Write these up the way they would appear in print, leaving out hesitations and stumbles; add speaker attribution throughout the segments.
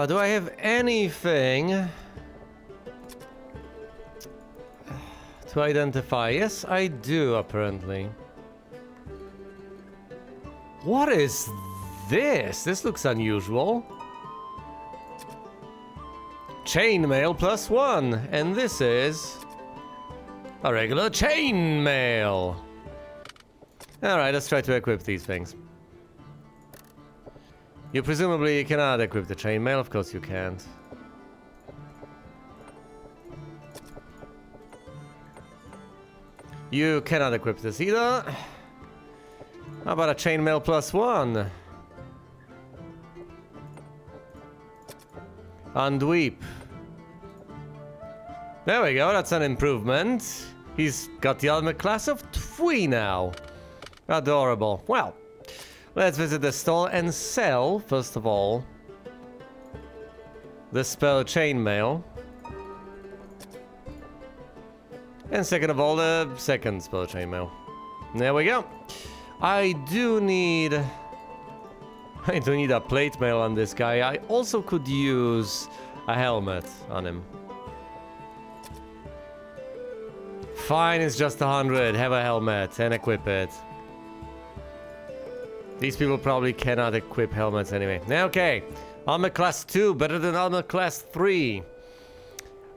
Speaker 1: Do I have anything to identify? Yes, I do, apparently. What is this? This looks unusual. Chainmail +1, and this is a regular chainmail. Alright, let's try to equip these things. You presumably cannot equip the chainmail, of course you can't. You cannot equip this either. How about a chainmail +1? Undweep. There we go, that's an improvement. He's got the ultimate class of 3 now. Adorable. Well, let's visit the store and sell, first of all, the spell chainmail. And second of all, the second spell chainmail. There we go. I do need a plate mail on this guy. I also could use a helmet on him. Fine, it's just 100. Have a helmet and equip it. These people probably cannot equip helmets anyway. Okay, armor class 2, better than armor class 3.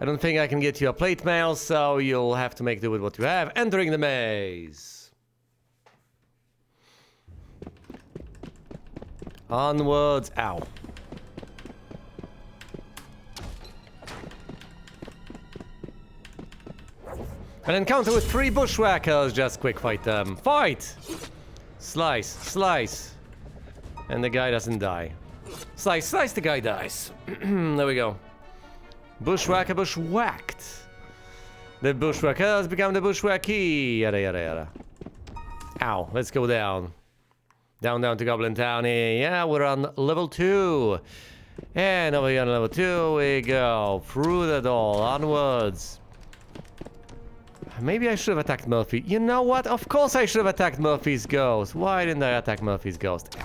Speaker 1: I don't think I can get you a plate mail, so you'll have to make do with what you have. Entering the maze. Onwards. Ow. An encounter with 3 bushwhackers. Just quick fight them. Fight! Slice, slice. And the guy doesn't die. Slice, slice, the guy dies. There we go. Bushwhacker, bushwhacked. The bushwhacker has become the bushwackee. Yada, yada, yada. Ow, let's go down. Down, down to Goblin Town here. Yeah, we're on level 2. And over here on level 2 we go. Through the door, onwards. Maybe I should have attacked Murphy. You know what? Of course I should have attacked Murphy's ghost. Why didn't I attack Murphy's ghost?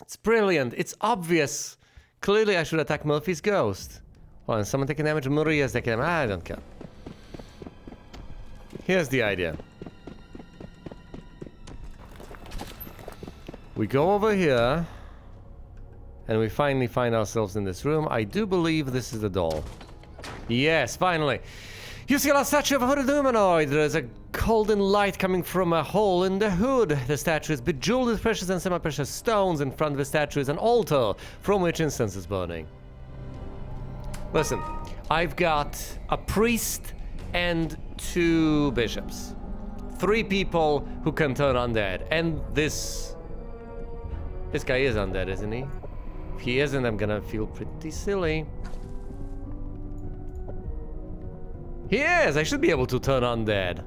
Speaker 1: It's brilliant. It's obvious. Clearly I should attack Murphy's ghost. Oh, and someone taking damage? Maria's taking damage. I don't care. Here's the idea. We go over here. And we finally find ourselves in this room. I do believe this is the doll. Yes, finally. You see a statue of a hooded humanoid. There is a golden light coming from a hole in the hood. The statue is bejeweled with precious and semi-precious stones. In front of the statue is an altar from which incense is burning. Listen, I've got a priest and 2 bishops. 3 people who can turn undead. And this guy is undead, isn't he? If he isn't, I'm gonna feel pretty silly. He is! I should be able to turn undead.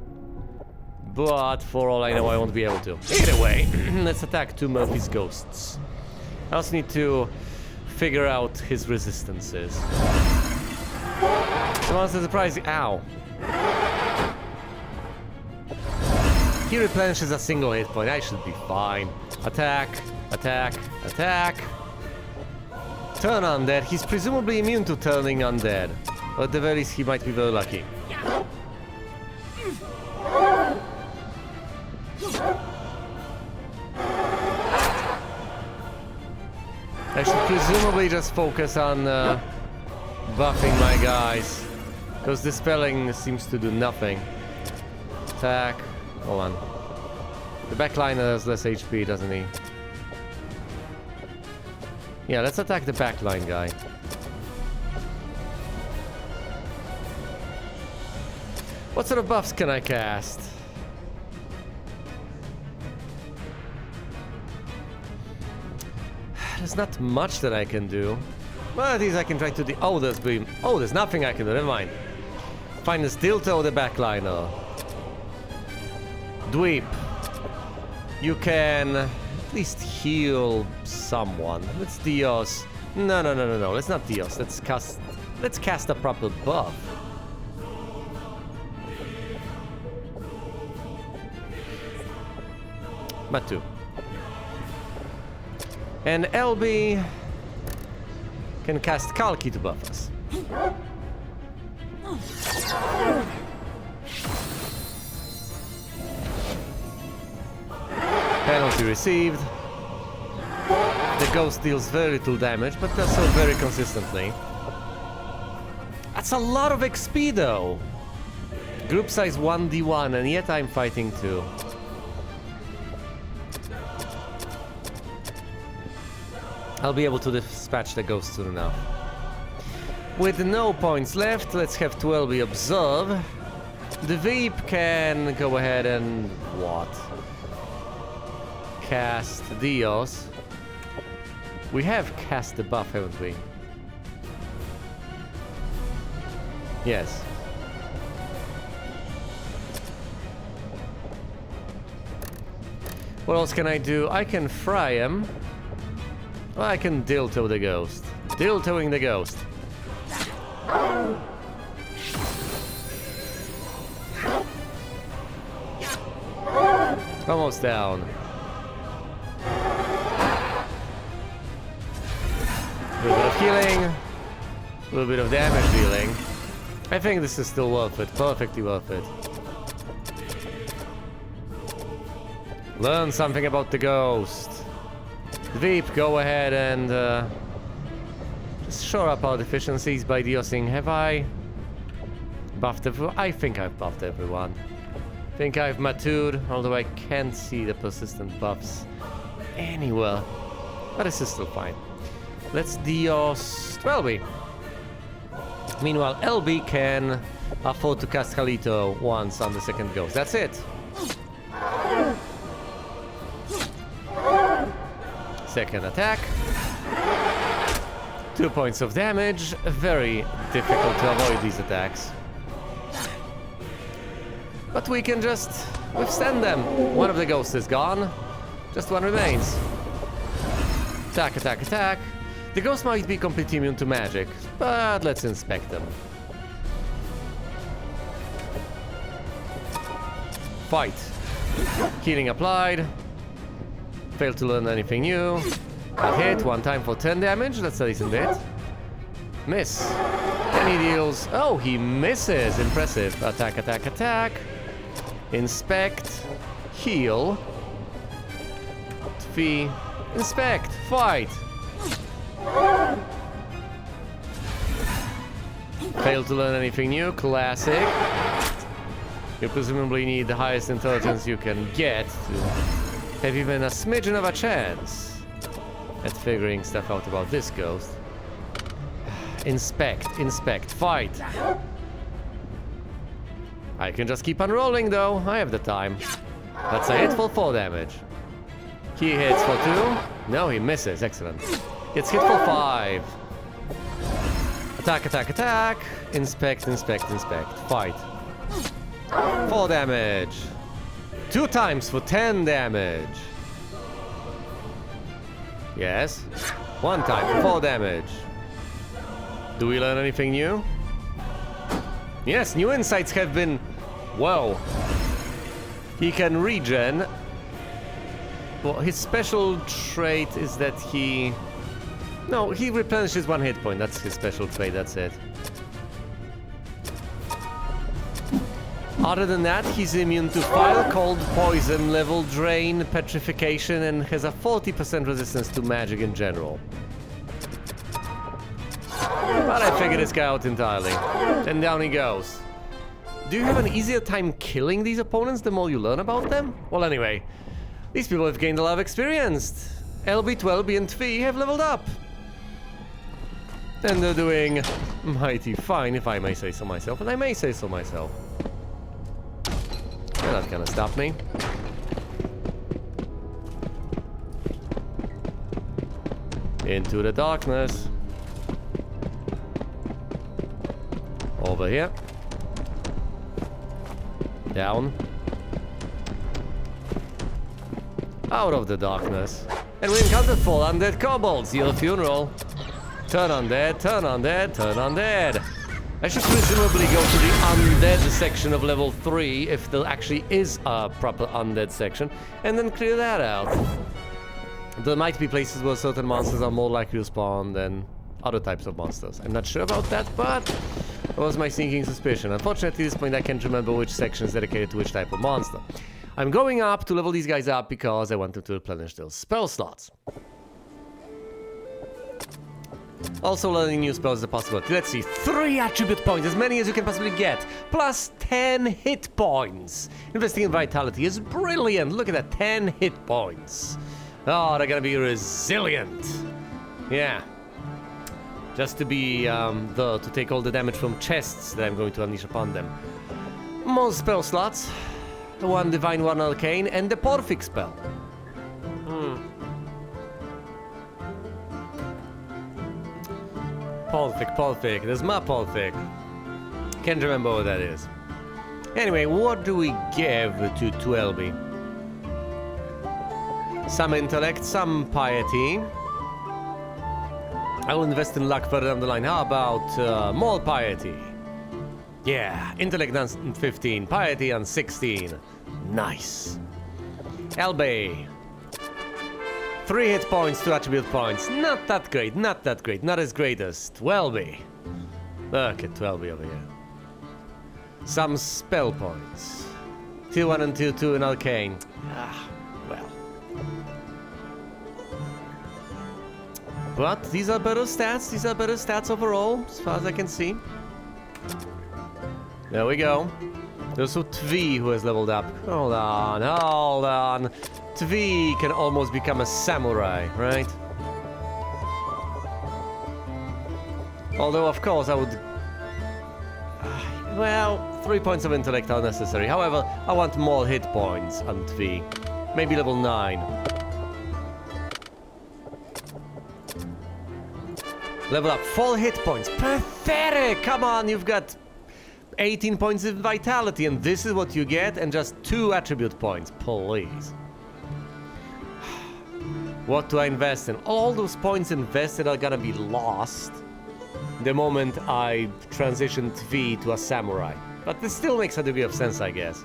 Speaker 1: But for all I know, I won't be able to. Either way, let's attack 2 Murphy's ghosts. I also need to figure out his resistances. The monster surprise. Ow. He replenishes a single hit point. I should be fine. Attack, attack, attack. Turn undead. He's presumably immune to turning undead. Or at the very least, he might be very lucky. I should presumably just focus on buffing my guys. Because dispelling seems to do nothing. Attack. Hold on. The backliner has less HP, doesn't he? Yeah, let's attack the backline guy. What sort of buffs can I cast? There's not much that I can do. Well, at least I can try to do. Oh, there's beam. Oh, there's nothing I can do. Never mind. Find the steel toe, the backliner. Dweep. You can at least heal someone. Let's Dios. No. Let's not Dios. Let's cast a proper buff. Matu. And LB can cast Kalki to buff us. Penalty received. The ghost deals very little damage, but does so very consistently. That's a lot of XP though. Group size 1d1, and yet I'm fighting 2. I'll be able to dispatch the ghost soon enough. With no points left, let's have 12 observe. The Veep can go ahead and what? Cast Dios. We have cast the buff, haven't we? Yes. What else can I do? I can fry him. Well, I can dilto the ghost. Diltoing the ghost. Almost down. A little bit of healing. A little bit of damage dealing. I think this is still worth it. Perfectly worth it. Learn something about the ghost. Veep, go ahead and just shore up our deficiencies by deosing. Have I buffed everyone? I think I've buffed everyone. I think I've matured, although I can't see the persistent buffs anywhere. But this is still fine. Let's deos 12B. Meanwhile, LB can afford to cast Kalito once on the second ghost. That's it. Second attack. 2 points of damage. Very difficult to avoid these attacks. But we can just withstand them. One of the ghosts is gone. Just one remains. Attack, attack, attack. The ghost might be completely immune to magic, but let's inspect them. Fight. Healing applied. Failed to learn anything new. A hit, one time for 10 damage. That's a decent hit. Miss. And he deals... Oh, he misses. Impressive. Attack, attack, attack. Inspect. Heal. Fee. Inspect. Fight. Failed to learn anything new. Classic. You presumably need the highest intelligence you can get to have even a smidgen of a chance at figuring stuff out about this ghost. Inspect, inspect, fight. I can just keep on rolling though. I have the time. That's a hit for 4 damage. He hits for 2. No, he misses. Excellent. Gets hit for 5. Attack, attack, attack. Inspect, inspect, inspect. Fight. 4 damage. 2 times for 10 damage. Yes. 1 time for 4 damage. Do we learn anything new? Yes, new insights have been... Whoa. He can regen. Well, his special trait is that he... No, he replenishes 1 hit point. That's his special trait, that's it. Other than that, he's immune to fire, cold, poison, level, drain, petrification, and has a 40% resistance to magic in general. But I figured this guy out entirely. And down he goes. Do you have an easier time killing these opponents the more you learn about them? Well, anyway, these people have gained a lot of experience. LB, 12B, and 3 have leveled up. And they're doing mighty fine, if I may say so myself, and I may say so myself. You're not gonna stop me. Into the darkness. Over here. Down. Out of the darkness. And we encountered 4 undead kobolds. Your funeral. Turn undead, turn undead, turn undead. I should presumably go to the undead section of level 3 if there actually is a proper undead section, and then clear that out. There might be places where certain monsters are more likely to spawn than other types of monsters. I'm not sure about that, but that was my sneaking suspicion. Unfortunately, at this point, I can't remember which section is dedicated to which type of monster. I'm going up to level these guys up because I wanted to replenish those spell slots. Also, learning new spells is a possibility. Let's see, 3 attribute points, as many as you can possibly get, plus 10 hit points. Investing in vitality is brilliant. Look at that, 10 hit points. Oh, they're gonna be resilient. Yeah. Just to be there to take all the damage from chests that I'm going to unleash upon them. More spell slots. 1 Divine, 1 Arcane, and the Porphic spell. Porphic. There's my Porphic. Can't remember what that is. Anyway, what do we give to Twelby? Some intellect, some piety. I will invest in luck further down the line. How about more piety? Yeah, intellect on 15, piety on 16. Nice. Elbe. 3 hit points, 2 attribute points. Not that great, not that great. Not as great as Twelby. Look at Twelby over here. Some spell points. Tier 1 and Tier 2 in Arcane. Ah, well. But these are better stats. These are better stats overall, as far as I can see. There we go. There's also Tvi who has leveled up. Hold on. Tvi can almost become a samurai, right? Although, of course, I would... Well, 3 points of intellect are necessary. However, I want more hit points on Tvi. Maybe level 9. Level up 4 hit points. Pathetic! Come on, you've got 18 points of vitality, and this is what you get, and just 2 attribute points. Please. What do I invest in? All those points invested are gonna be lost the moment I transition Tvi to a samurai. But this still makes a degree of sense, I guess.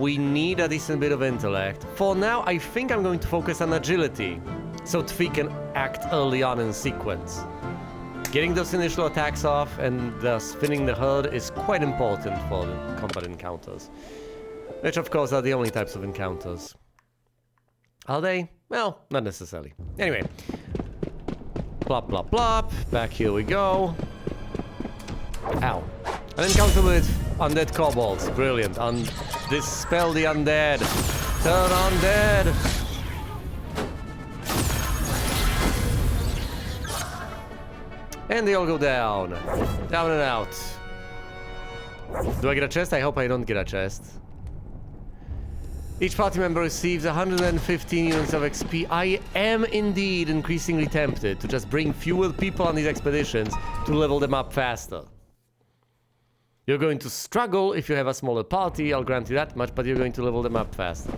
Speaker 1: We need a decent bit of intellect. For now, I think I'm going to focus on agility, so Tvi can act early on in sequence. Getting those initial attacks off and thus thinning the herd is quite important for the combat encounters. Which, of course, are the only types of encounters. Are they? Well, not necessarily. Anyway. Plop, plop, plop. Back here we go. Ow. An encounter with undead kobolds. Brilliant. Dispel the undead. Turn undead. And they all go down. Down and out. Do I get a chest? I hope I don't get a chest. Each party member receives 115 units of XP. I am indeed increasingly tempted to just bring fewer people on these expeditions to level them up faster. You're going to struggle if you have a smaller party, I'll grant you that much, but you're going to level them up faster.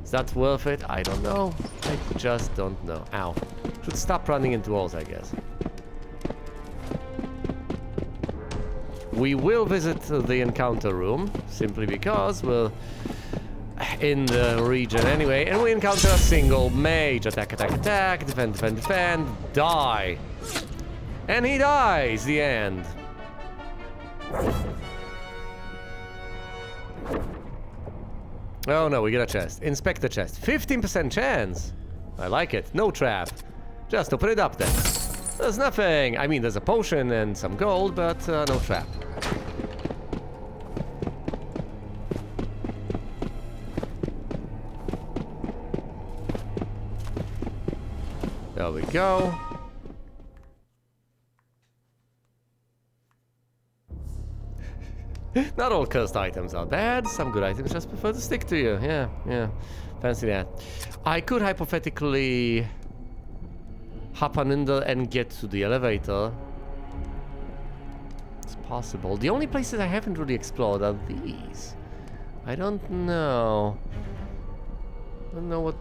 Speaker 1: Is that worth it? I don't know. I just don't know. Ow. Should stop running into walls, I guess. We will visit the encounter room, simply because we're in the region anyway, and we encounter a single mage. Attack, attack, attack, defend, defend, defend, die. And he dies, the end. Oh no, we get a chest. Inspect the chest. 15% chance. I like it. No trap. Just open it up then. There's nothing. I mean, there's a potion and some gold, but no trap. There we go. Not all cursed items are bad. Some good items just prefer to stick to you. Yeah. Fancy that. I could hypothetically hop on in there and get to the elevator. It's possible. The only places I haven't really explored are these. I don't know. I don't know what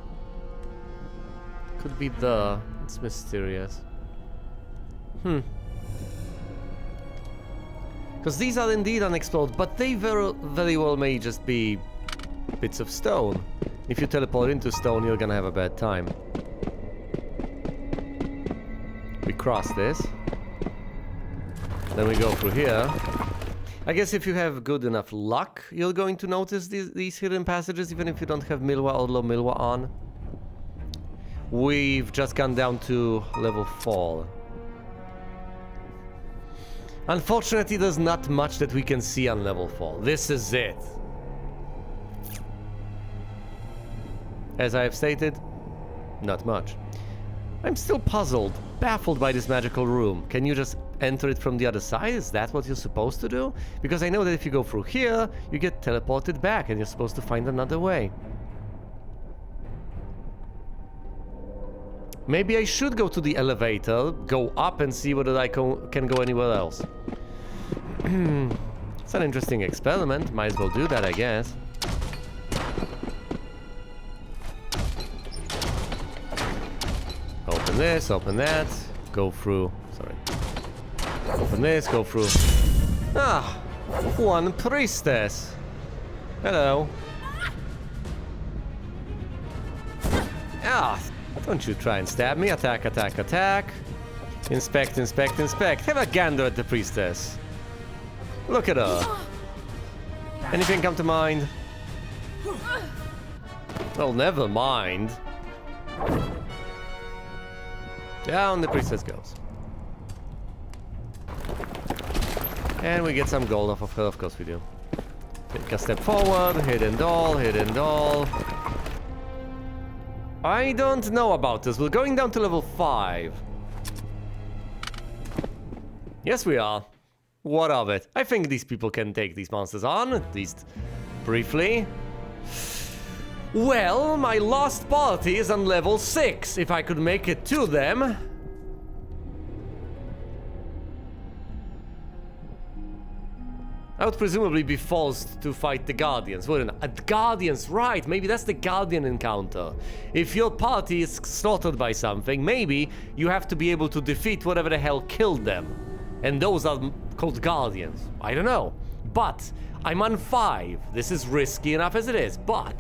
Speaker 1: could be there. It's mysterious. Because these are indeed unexplored, but they very well may just be bits of stone. If you teleport into stone, you're gonna have a bad time. We cross this. Then we go through here. I guess if you have good enough luck, you're going to notice these hidden passages, even if you don't have Milwa or low Milwa on. We've just gone down to level 4. Unfortunately, there's not much that we can see on level 4. This is it. As I have stated, not much. I'm still puzzled, baffled by this magical room. Can you just enter it from the other side? Is that what you're supposed to do? Because I know that if you go through here, you get teleported back and you're supposed to find another way. Maybe I should go to the elevator, go up and see whether I can go anywhere else. It's an interesting experiment. Might as well do that, I guess. Open this, open that, go through. Sorry. Open this, go through. Ah, one priestess. Hello. Ah, don't you try and stab me. Attack, attack, attack. Inspect, inspect, inspect. Have a gander at the priestess. Look at her. Anything come to mind? Well, never mind. Down the priestess goes. And we get some gold off of her, of course we do. Take a step forward, hidden doll, hidden doll. I don't know about this. We're going down to level 5. Yes, we are. What of it? I think these people can take these monsters on, at least briefly. Well, my lost party is on level 6. If I could make it to them... I would presumably be forced to fight the Guardians, wouldn't I? Guardians, right, maybe that's the Guardian encounter. If your party is slaughtered by something, maybe you have to be able to defeat whatever the hell killed them. And those are called Guardians. I don't know. But I'm on 5. This is risky enough as it is, but...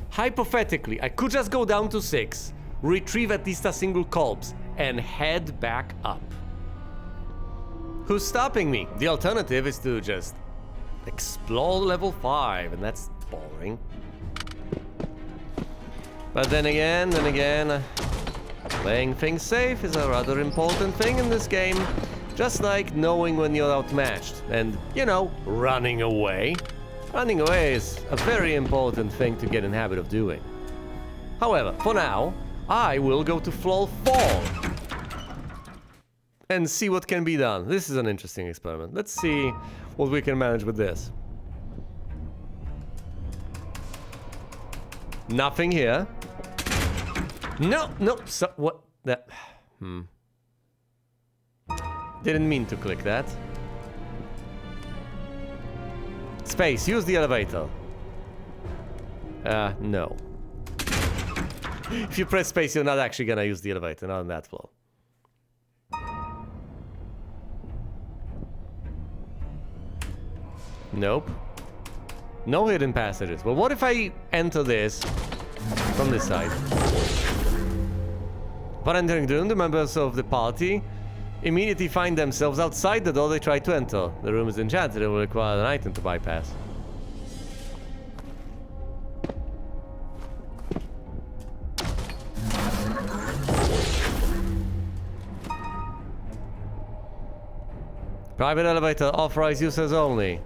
Speaker 1: hypothetically, I could just go down to 6, retrieve at least a single corpse, and head back up. Who's stopping me? The alternative is to just explore level 5, and that's boring. But then again, playing things safe is a rather important thing in this game. Just like knowing when you're outmatched and, you know, running away. Running away is a very important thing to get in the habit of doing. However, for now, I will go to floor 4. And see what can be done. This is an interesting experiment. Let's see what we can manage with this. Nothing here. No, no, so, what? That, Didn't mean to click that. Space, use the elevator. No. If you press space, you're not actually gonna use the elevator, not on that floor. Nope. No hidden passages. Well, what if I enter this from this side? Upon entering the room, the members of the party immediately find themselves outside the door they try to enter. The room is enchanted and will require an item to bypass. Private elevator, authorized users only.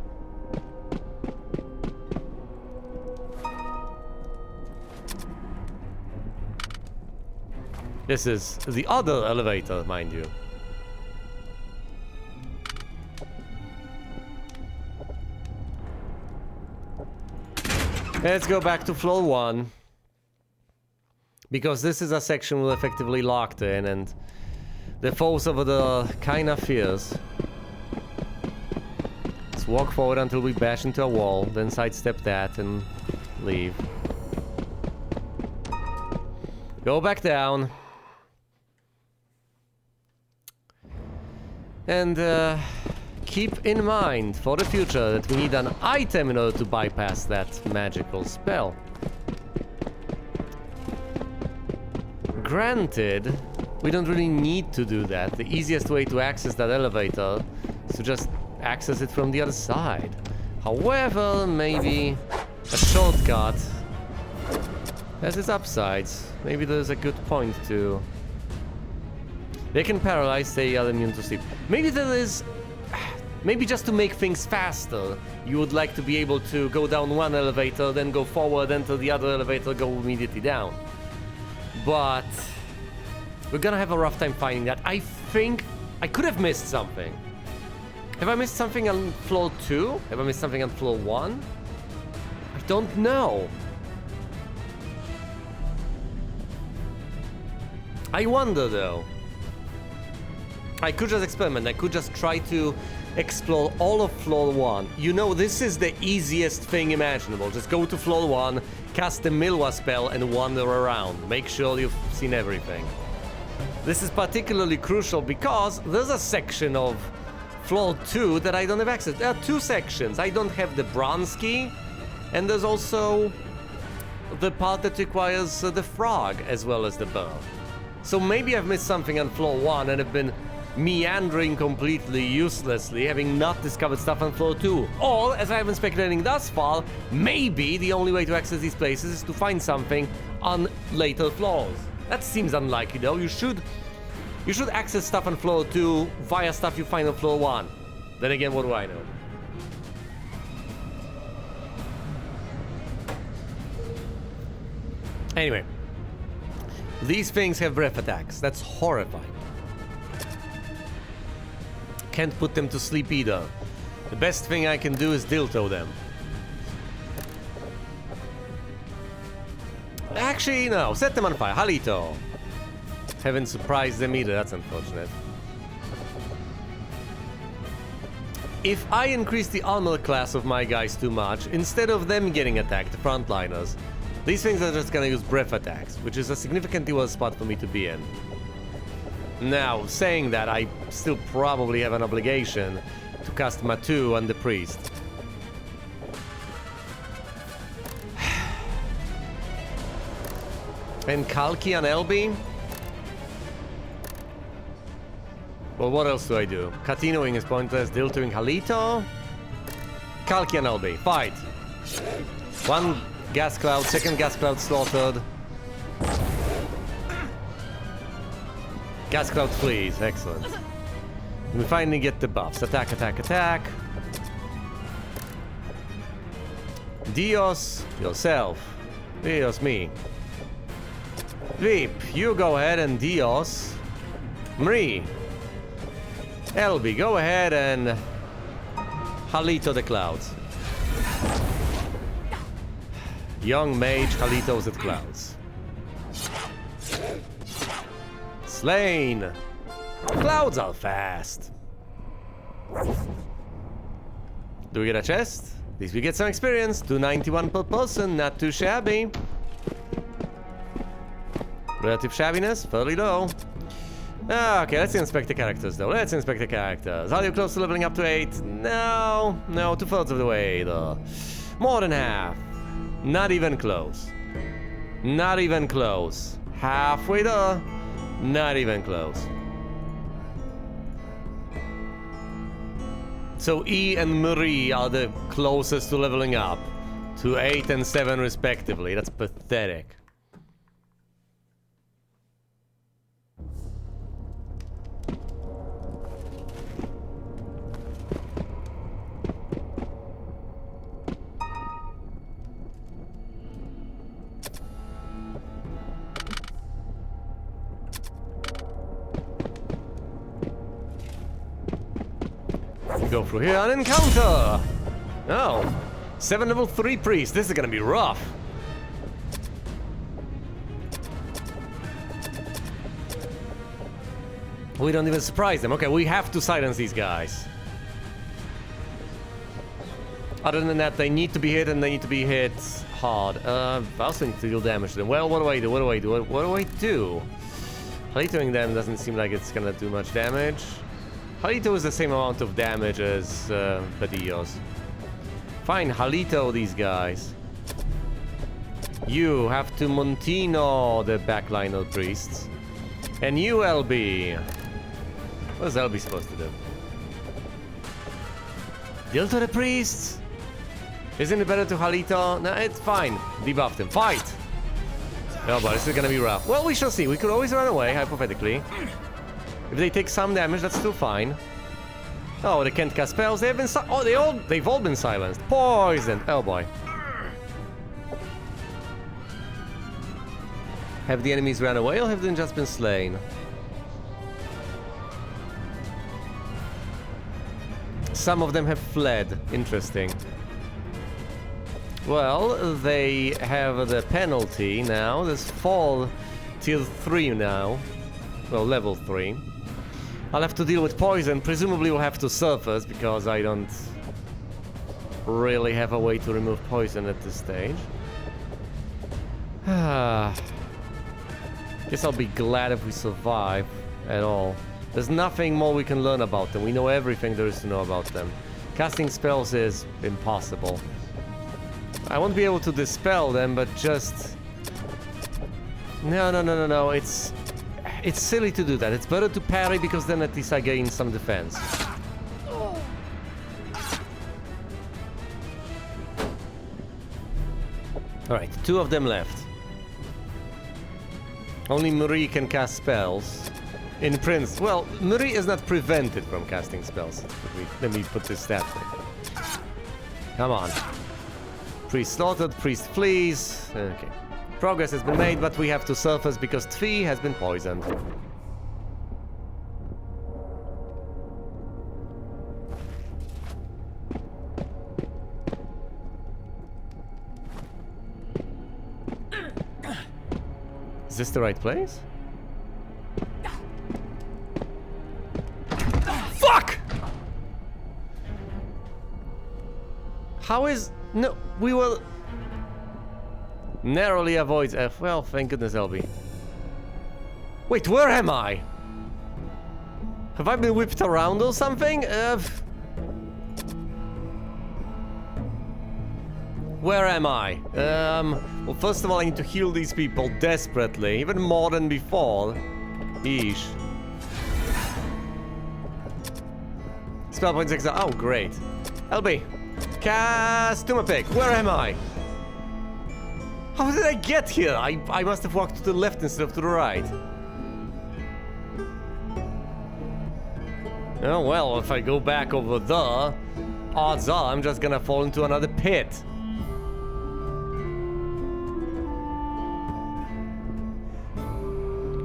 Speaker 1: This is the other elevator, mind you. Let's go back to floor 1. Because this is a section we're effectively locked in and the force over there kinda fierce. Let's walk forward until we bash into a wall, then sidestep that and leave. Go back down. And keep in mind for the future that we need an item in order to bypass that magical spell. Granted, we don't really need to do that. The easiest way to access that elevator is to just access it from the other side. However, maybe a shortcut has its upsides. Maybe there's a good point to... They can paralyze, they are immune to sleep. Maybe there is... Maybe just to make things faster, you would like to be able to go down one elevator, then go forward, enter the other elevator, go immediately down. But we're gonna have a rough time finding that. I think I could have missed something. Have I missed something on floor 2? Have I missed something on floor 1? I don't know. I wonder though. I could just experiment. I could just try to explore all of floor 1. You know, this is the easiest thing imaginable. Just go to floor 1, cast the Milwa spell and wander around. Make sure you've seen everything. This is particularly crucial because there's a section of floor 2 that I don't have access. There are 2 sections. I don't have the bronze key, and there's also the part that requires the frog as well as the bow. So maybe I've missed something on floor 1 and have been meandering completely uselessly, having not discovered stuff on floor 2. Or, as I've been speculating thus far, maybe the only way to access these places is to find something on later floors. That seems unlikely though. You should access stuff on floor 2 via stuff you find on floor 1. Then again, what do I know? Anyway, these things have breath attacks. That's horrifying. Can't put them to sleep either. The best thing I can do is dilto them. Actually, no. Set them on fire. Halito. Haven't surprised them either. That's unfortunate. If I increase the armor class of my guys too much, instead of them getting attacked, the frontliners, these things are just gonna use breath attacks, which is a significantly worse spot for me to be in. Now, saying that, I still probably have an obligation to cast Matu on the priest. And Kalki on LB? Well, what else do I do? Katinoing is pointless, diltoing Halito? Kalki on LB, fight! One gas cloud, second gas cloud slaughtered. Gas cloud flees, excellent. We finally get the buffs. Attack, attack, attack. Dios, yourself. Dios, me. Veep, you go ahead and Dios. Mri. Elby, go ahead and Halito the clouds. Young mage, Halito's the clouds. Slain! Clouds are fast. Do we get a chest? At least we get some experience. 291 per person, not too shabby. Relative shabbiness, fairly low. Okay, let's inspect the characters though. Let's inspect the characters. Are you close to leveling up to 8? No, 2/3 of the way though. More than half. Not even close. Not even close. Halfway there. Not even close. So E and Marie are the closest to leveling up. To 8 and 7 respectively. That's pathetic. Go through here and encounter! Oh, 7 level 3 priest. This is gonna be rough. We don't even surprise them. Okay, we have to silence these guys. Other than that, they need to be hit and they need to be hit hard. I also need to deal damage to them. Well, what do I do? What do I do? What do I do? Halitoing them doesn't seem like it's gonna do much damage. Halito is the same amount of damage as Padillos. Fine, Halito these guys. You have to Montino the backline of priests. And you, LB. What is LB supposed to do? Deal to the priests? Isn't it better to Halito? No, it's fine. Debuffed him. Fight! Oh, but this is gonna be rough. Well, we shall see. We could always run away, hypothetically. If they take some damage, that's still fine. Oh, they can't cast spells. They have been they've all been silenced. Poisoned. Oh boy. Have the enemies ran away or have they just been slain? Some of them have fled. Interesting. Well, they have the penalty now. This fall tier 3 now. Well, level 3. I'll have to deal with poison. Presumably we'll have to surface because I don't really have a way to remove poison at this stage. Guess I'll be glad if we survive at all. There's nothing more we can learn about them. We know everything there is to know about them. Casting spells is impossible. I won't be able to dispel them, but just... No. It's silly to do that. It's better to parry because then at least I gain some defense. Alright, 2 of them left. Only Marie can cast spells. In Prince, well, Marie is not prevented from casting spells. Let me put this stat thing. Come on. Priest slaughtered, priest flees. Okay. Progress has been made, but we have to surface because Tvi has been poisoned. Is this the right place? Fuck! How is... No, we will... Narrowly avoids F. Well, thank goodness, LB. Wait, where am I? Have I been whipped around or something? Where am I? Well, first of all, I need to heal these people desperately, even more than before. Eesh. Spell points exile. Oh, great. LB. Cast Tumapig. Where am I? How did I get here? I must have walked to the left instead of to the right. Oh, well, if I go back over there, odds are I'm just gonna fall into another pit.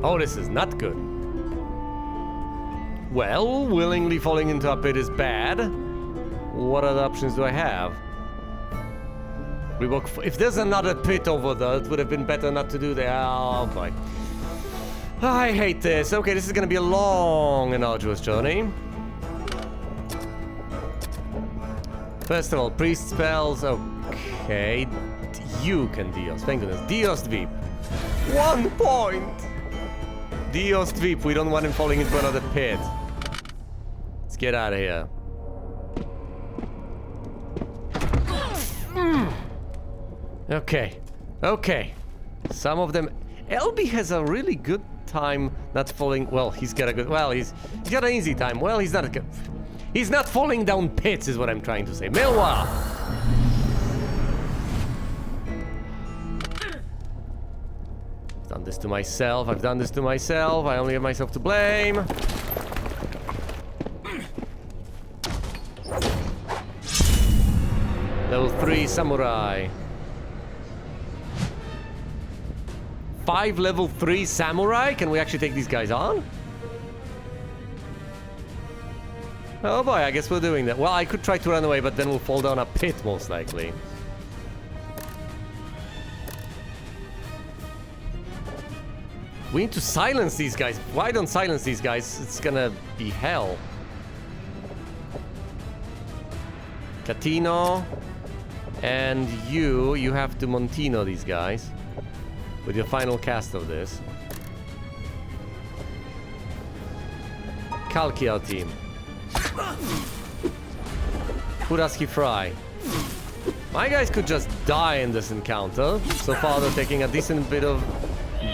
Speaker 1: Oh, this is not good. Well, willingly falling into a pit is bad. What other options do I have? We walk. If there's another pit over there, it would have been better not to do that. Oh boy. I hate this. Okay, this is gonna be a long and arduous journey. First of all, priest spells. Okay. You can Dios. Thank goodness. Dios Dweep. 1 point! Dios Dweep. We don't want him falling into another pit. Let's get out of here. Okay. Okay. Some of them... LB has a really good time not falling... Well, he's got a good... Well, he's got an easy time. Well, he's not a good... He's not falling down pits is what I'm trying to say. Melwa! I've done this to myself. I've done this to myself. I only have myself to blame. Level 3 Samurai. 5 level 3 Samurai? Can we actually take these guys on? Oh boy, I guess we're doing that. Well, I could try to run away, but then we'll fall down a pit, most likely. We need to silence these guys. Why don't silence these guys? It's gonna be hell. Catino. And you have to Montino these guys. With your final cast of this. Kalki our team. Who does he fry? My guys could just die in this encounter. So far, they're taking a decent bit of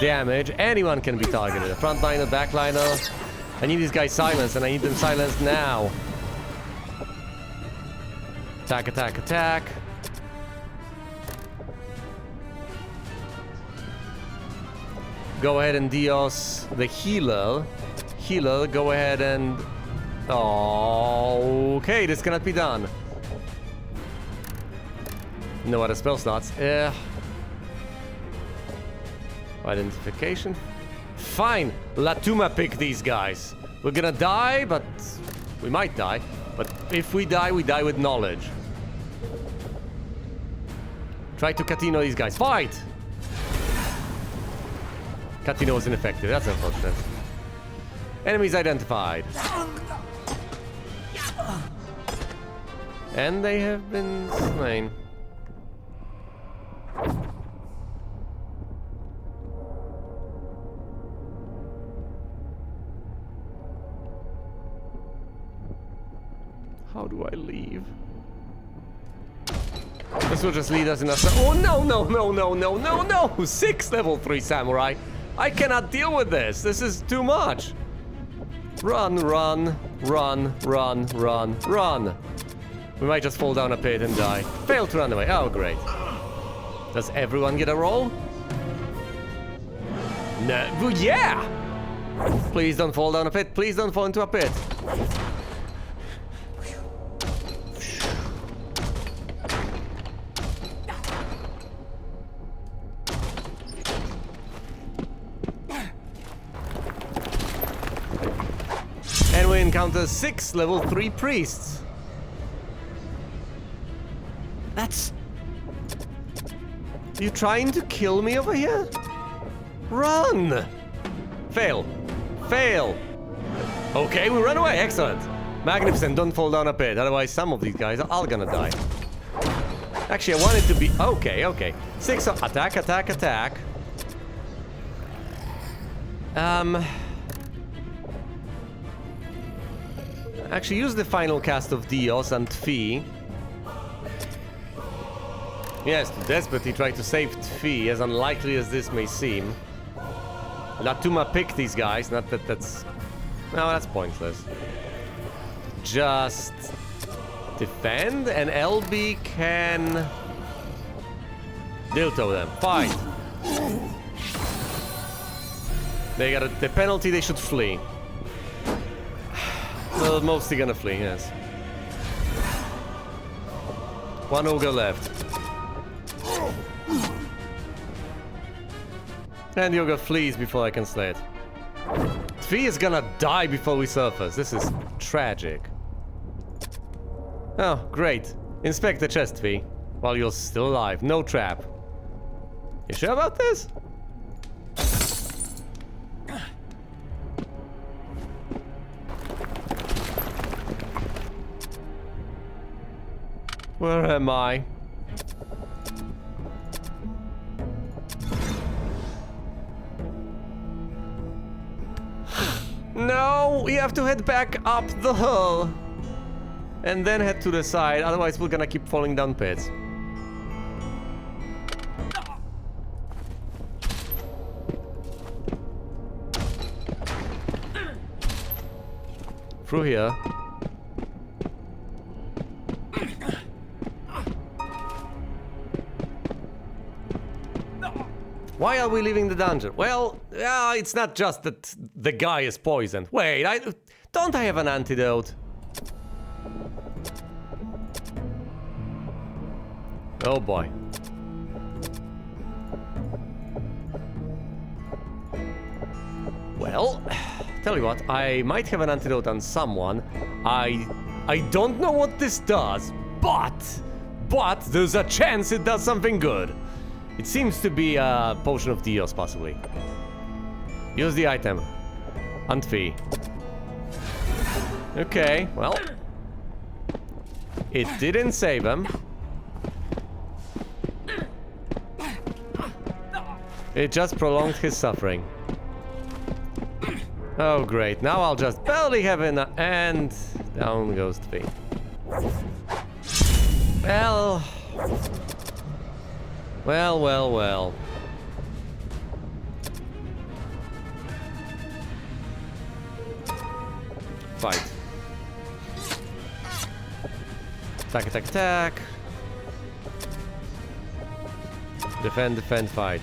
Speaker 1: damage. Anyone can be targeted. A frontliner, backliner. I need these guys silenced, and I need them silenced now. Attack, attack, attack. Go ahead and Dios the healer. Healer, go ahead and... Oh, okay, this cannot be done. No other spell slots. Identification. Fine, Latuma pick these guys. We're gonna die, but... We might die. But if we die with knowledge. Try to Catino these guys. Fight! Catino was ineffective. That's unfortunate. Enemies identified. And they have been slain. How do I leave? This will just lead us in a... Oh, no, no, no, no, no, no, no! 6 level 3 samurai. I cannot deal with this. This is too much. Run, run, run, run, run, run. We might just fall down a pit and die. Fail to run away. Oh, great. Does everyone get a roll? No. Well, yeah! Please don't fall down a pit. Please don't fall into a pit. And we encounter 6 level 3 priests. That's... You trying to kill me over here? Run! Fail. Fail. Okay, we run away. Excellent. Magnificent. Don't fall down a pit. Otherwise, some of these guys are all gonna die. Actually, I want it to be... Okay, okay. 6 of... Attack, attack, attack. Actually, use the final cast of Dios and Tfi. Yes, to desperately try to save Tfi, as unlikely as this may seem. Latuma picked these guys, not that that's... No, that's pointless. Just... defend, and LB can... Dilto them. Fight! They got the penalty, they should flee. Well, mostly gonna flee, yes. 1 ogre left. And the ogre flees before I can slay it. Tfi is gonna die before we surface. This is tragic. Oh, great. Inspect the chest, Tfi. While you're still alive. No trap. You sure about this? Where am I? No, we have to head back up the hill. And then head to the side, otherwise we're gonna keep falling down pits. Through here. Why are we leaving the dungeon? Well, it's not just that the guy is poisoned. Wait, don't I have an antidote? Oh boy. Well, tell you what, I might have an antidote on someone. I don't know what this does, but there's a chance it does something good. It seems to be a potion of Dios, possibly. Use the item. Antfi. Okay, well. It didn't save him. It just prolonged his suffering. Oh, great. Now I'll just barely have and down goes Tfi. Well... Well, well, well. Fight. Attack, attack, attack. Defend, defend, fight.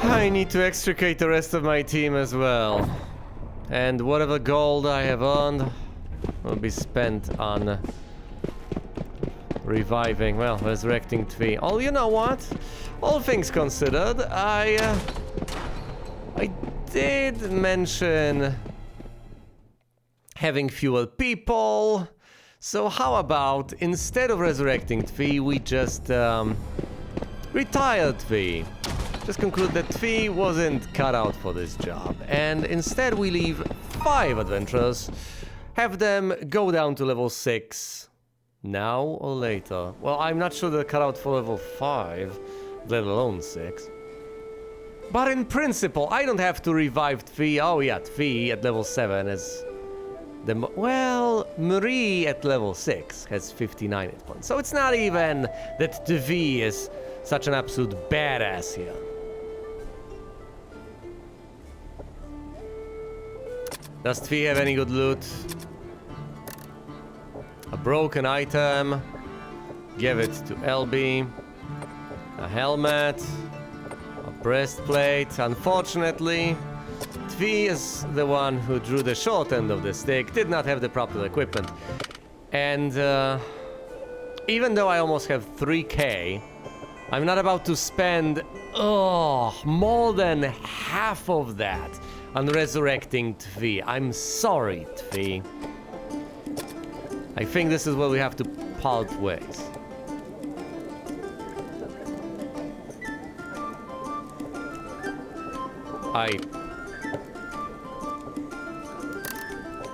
Speaker 1: I need to extricate the rest of my team as well. And whatever gold I have earned will be spent on reviving, well, resurrecting Twee. Oh, you know what? All things considered, I did mention having fewer people. So how about, instead of resurrecting Twee, we just retire Twee. Just conclude that Twee wasn't cut out for this job. And instead we leave 5 adventurers, have them go down to level 6. Now or later? Well, I'm not sure they're cut out for level 5, let alone 6. But in principle, I don't have to revive Twee. Oh yeah, Twee at level 7 is... well, Marie at level 6 has 59 hit points. So it's not even that Twee is such an absolute badass here. Does Twee have any good loot? A broken item. Give it to LB. A helmet. A breastplate. Unfortunately, Twee is the one who drew the short end of the stick. Did not have the proper equipment. And even though I almost have 3k, I'm not about to spend more than half of that on resurrecting Twee. I'm sorry, Twee. I think this is where we have to part ways.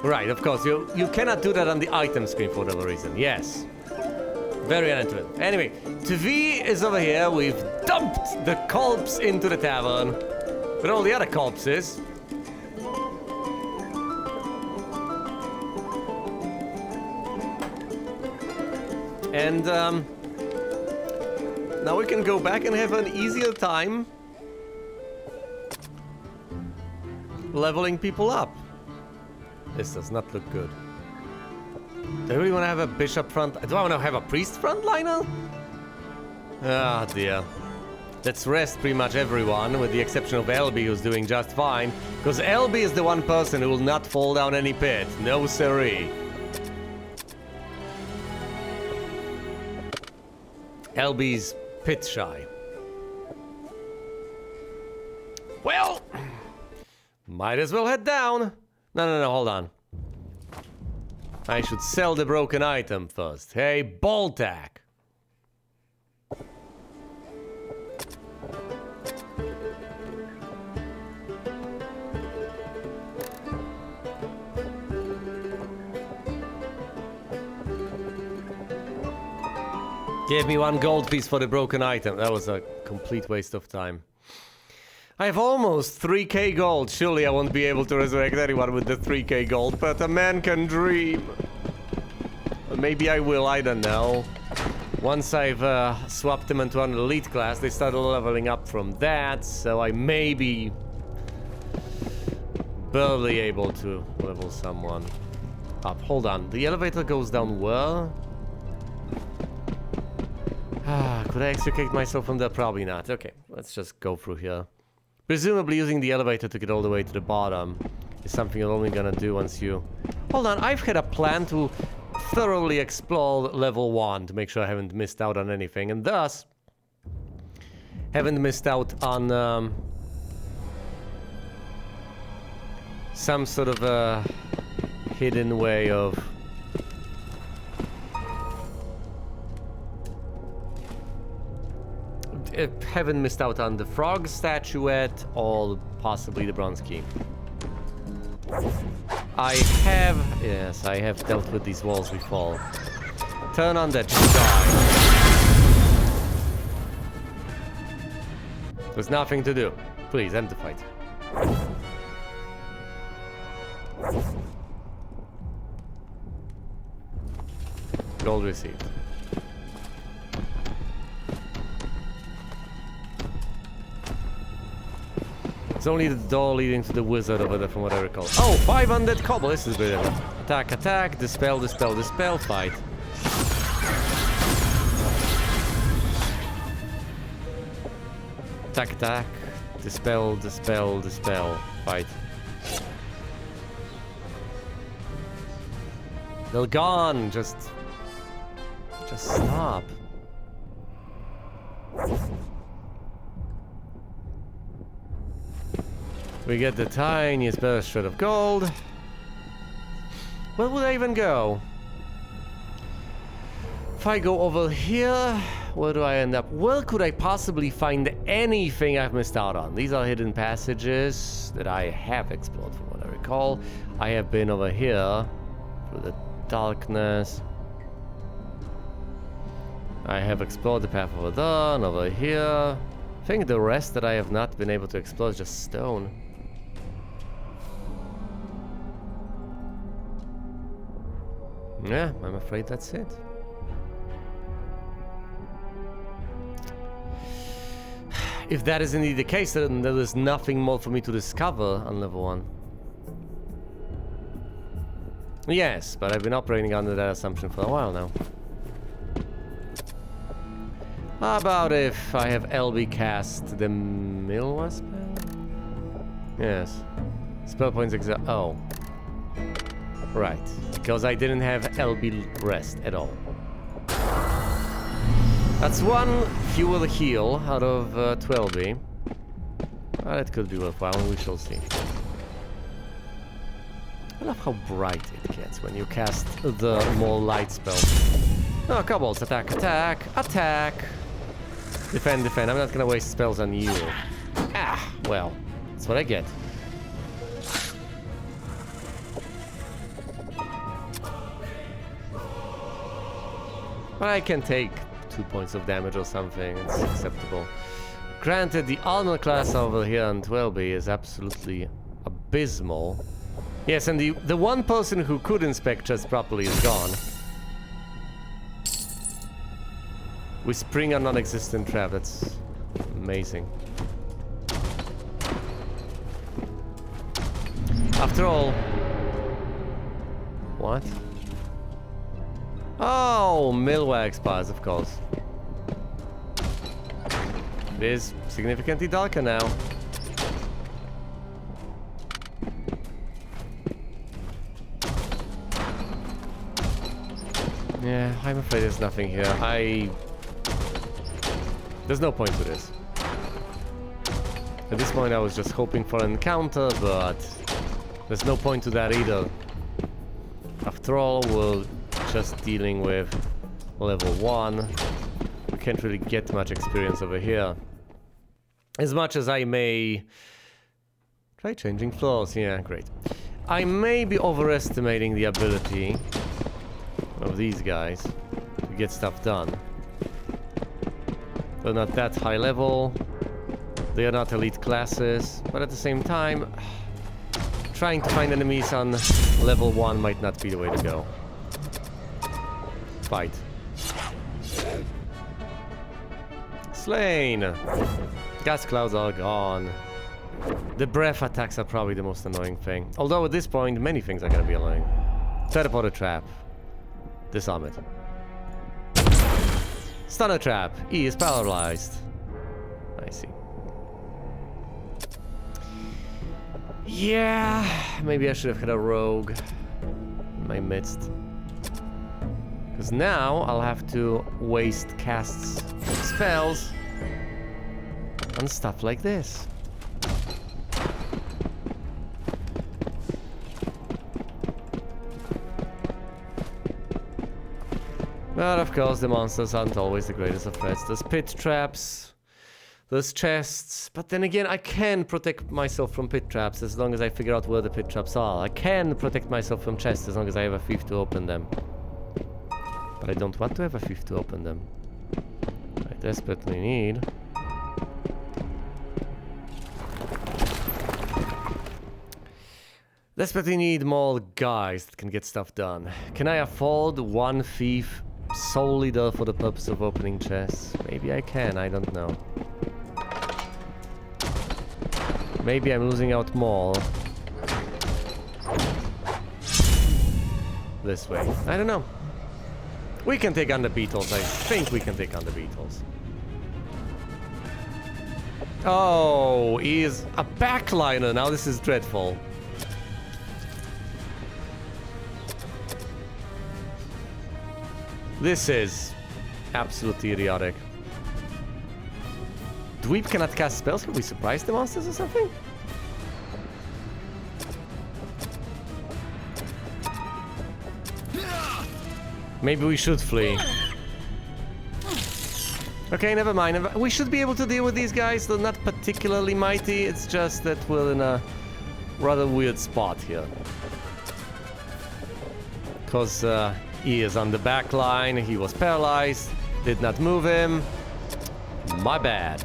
Speaker 1: Right, of course, you cannot do that on the item screen for whatever reason. Yes. Very unintuitive. Anyway, Twee is over here. We've dumped the corpse into the tavern with all the other corpses. And now we can go back and have an easier time leveling people up. This does not look good. Do I really want to have a bishop front? Do I want to have a priest frontliner? Ah, dear. Let's rest pretty much everyone, with the exception of LB, who's doing just fine. Because LB is the one person who will not fall down any pit. No siree. LB's pit shy. Well, might as well head down. No, hold on. I should sell the broken item first. Hey, Boltac. Gave me 1 gold piece for the broken item. That was a complete waste of time. I have almost 3k gold. Surely I won't be able to resurrect anyone with the 3k gold, but a man can dream. Maybe I will, I don't know. Once I've swapped them into an elite class, they started leveling up from that, so I may be barely able to level someone up. Hold on, the elevator goes down where? Could I extricate myself from there? Probably not. Okay, let's just go through here. Presumably using the elevator to get all the way to the bottom is something you're only gonna do once you... Hold on, I've had a plan to thoroughly explore level 1 to make sure I haven't missed out on anything, and thus haven't missed out on some sort of a hidden way of... haven't missed out on the frog statuette or possibly the bronze key. I have dealt with these walls before. Turn on that, just die. There's nothing to do. Please, end the fight. Gold received. It's only the door leading to the wizard over there from what I recall. Oh, 500 cobble. This is brilliant. Attack, attack, dispel, dispel, dispel, fight. Attack, attack, dispel, dispel, dispel, fight. They're gone. Just stop. We get the tiniest better shred of gold. Where would I even go? If I go over here, where do I end up? Where could I possibly find anything I've missed out on? These are hidden passages that I have explored from what I recall. I have been over here through the darkness. I have explored the path over there and over here. I think the rest that I have not been able to explore is just stone. Yeah, I'm afraid that's it. If that is indeed the case, then there is nothing more for me to discover on level 1. Yes, but I've been operating under that assumption for a while now. How about if I have LB cast the Milwa spell? Yes. Spell points oh. Right. Because I didn't have LB rest at all. That's one fuel heal out of 12B. Well, that could be worthwhile, and we shall see. I love how bright it gets when you cast the more light spell. Oh, kobolds. Attack, attack, attack! Defend, defend. I'm not gonna waste spells on you. Ah, well, that's what I get. But I can take 2 points of damage or something. It's acceptable. Granted, the armor class over here on 12B is absolutely abysmal. Yes, and the one person who could inspect chests properly is gone. We spring a non-existent trap. That's amazing. After all... What? Oh, Milwa expires, of course. It is significantly darker now. Yeah, I'm afraid there's nothing here. There's no point to this. At this point I was just hoping for an encounter, but there's no point to that either. After all, we're just dealing with level 1. We can't really get much experience over here. As much as I may... Try changing floors. Yeah, great. I may be overestimating the ability of these guys to get stuff done. They're not that high level. They are not elite classes. But at the same time, trying to find enemies on level 1 might not be the way to go. Fight. Slain! Gas clouds are gone. The breath attacks are probably the most annoying thing. Although at this point, many things are gonna be annoying. Teleporter trap. Disarm it. Stunner trap. E is paralyzed. I see. Yeah, maybe I should have had a rogue in my midst. Because now I'll have to waste casts of spells on stuff like this. But of course the monsters aren't always the greatest of threats. There's pit traps, there's chests, but then again I can protect myself from pit traps as long as I figure out where the pit traps are. I can protect myself from chests as long as I have a thief to open them. But I don't want to have a thief to open them. I desperately need... Desperately need more guys that can get stuff done. Can I afford one thief solely though for the purpose of opening chests? Maybe I can, I don't know. Maybe I'm losing out more this way. I don't know. We can take on the beetles. I think we can take on the beetles. Oh, he is a backliner. Now this is dreadful. This is absolutely idiotic. Dweeb cannot cast spells. Can we surprise the monsters or something? Maybe we should flee. Okay, never mind. We should be able to deal with these guys. They're not particularly mighty. It's just that we're in a rather weird spot here. Because he is on the back line. He was paralyzed. Did not move him. My bad.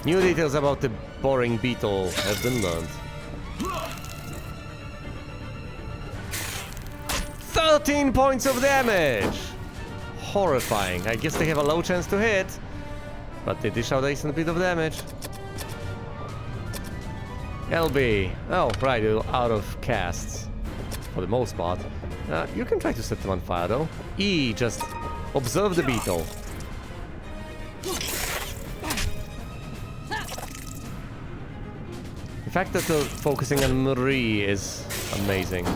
Speaker 1: New details about the boring beetle have been learned. 13 points of damage! Horrifying. I guess they have a low chance to hit, but they dish out a decent bit of damage. LB. Oh, right, they're out of casts. For the most part. You can try to set them on fire, though. E, just observe the beetle. The fact that they're focusing on Marie is amazing.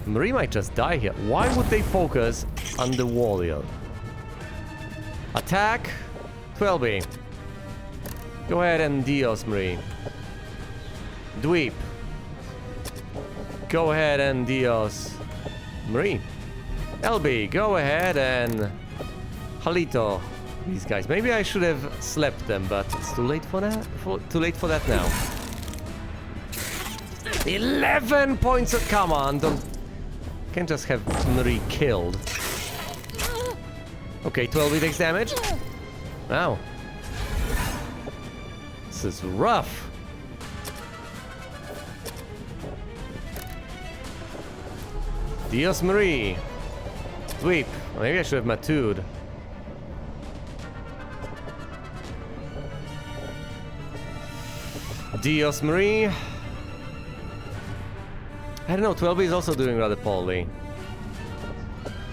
Speaker 1: Marie might just die here. Why would they focus on the warrior? Attack 12B. Go ahead and Dios, Marie. Dweep. Go ahead and Dios, Marie. LB, go ahead and Halito. These guys. Maybe I should have slept them, but it's too late for that. Too late for that now. 11 points of... Come on, don't... Can't just have Marie killed. Okay, 12 takes damage. Wow. This is rough. Dios Marie. Sweep. Maybe I should have Matured. Dios Marie. I don't know, 12 is also doing rather poorly.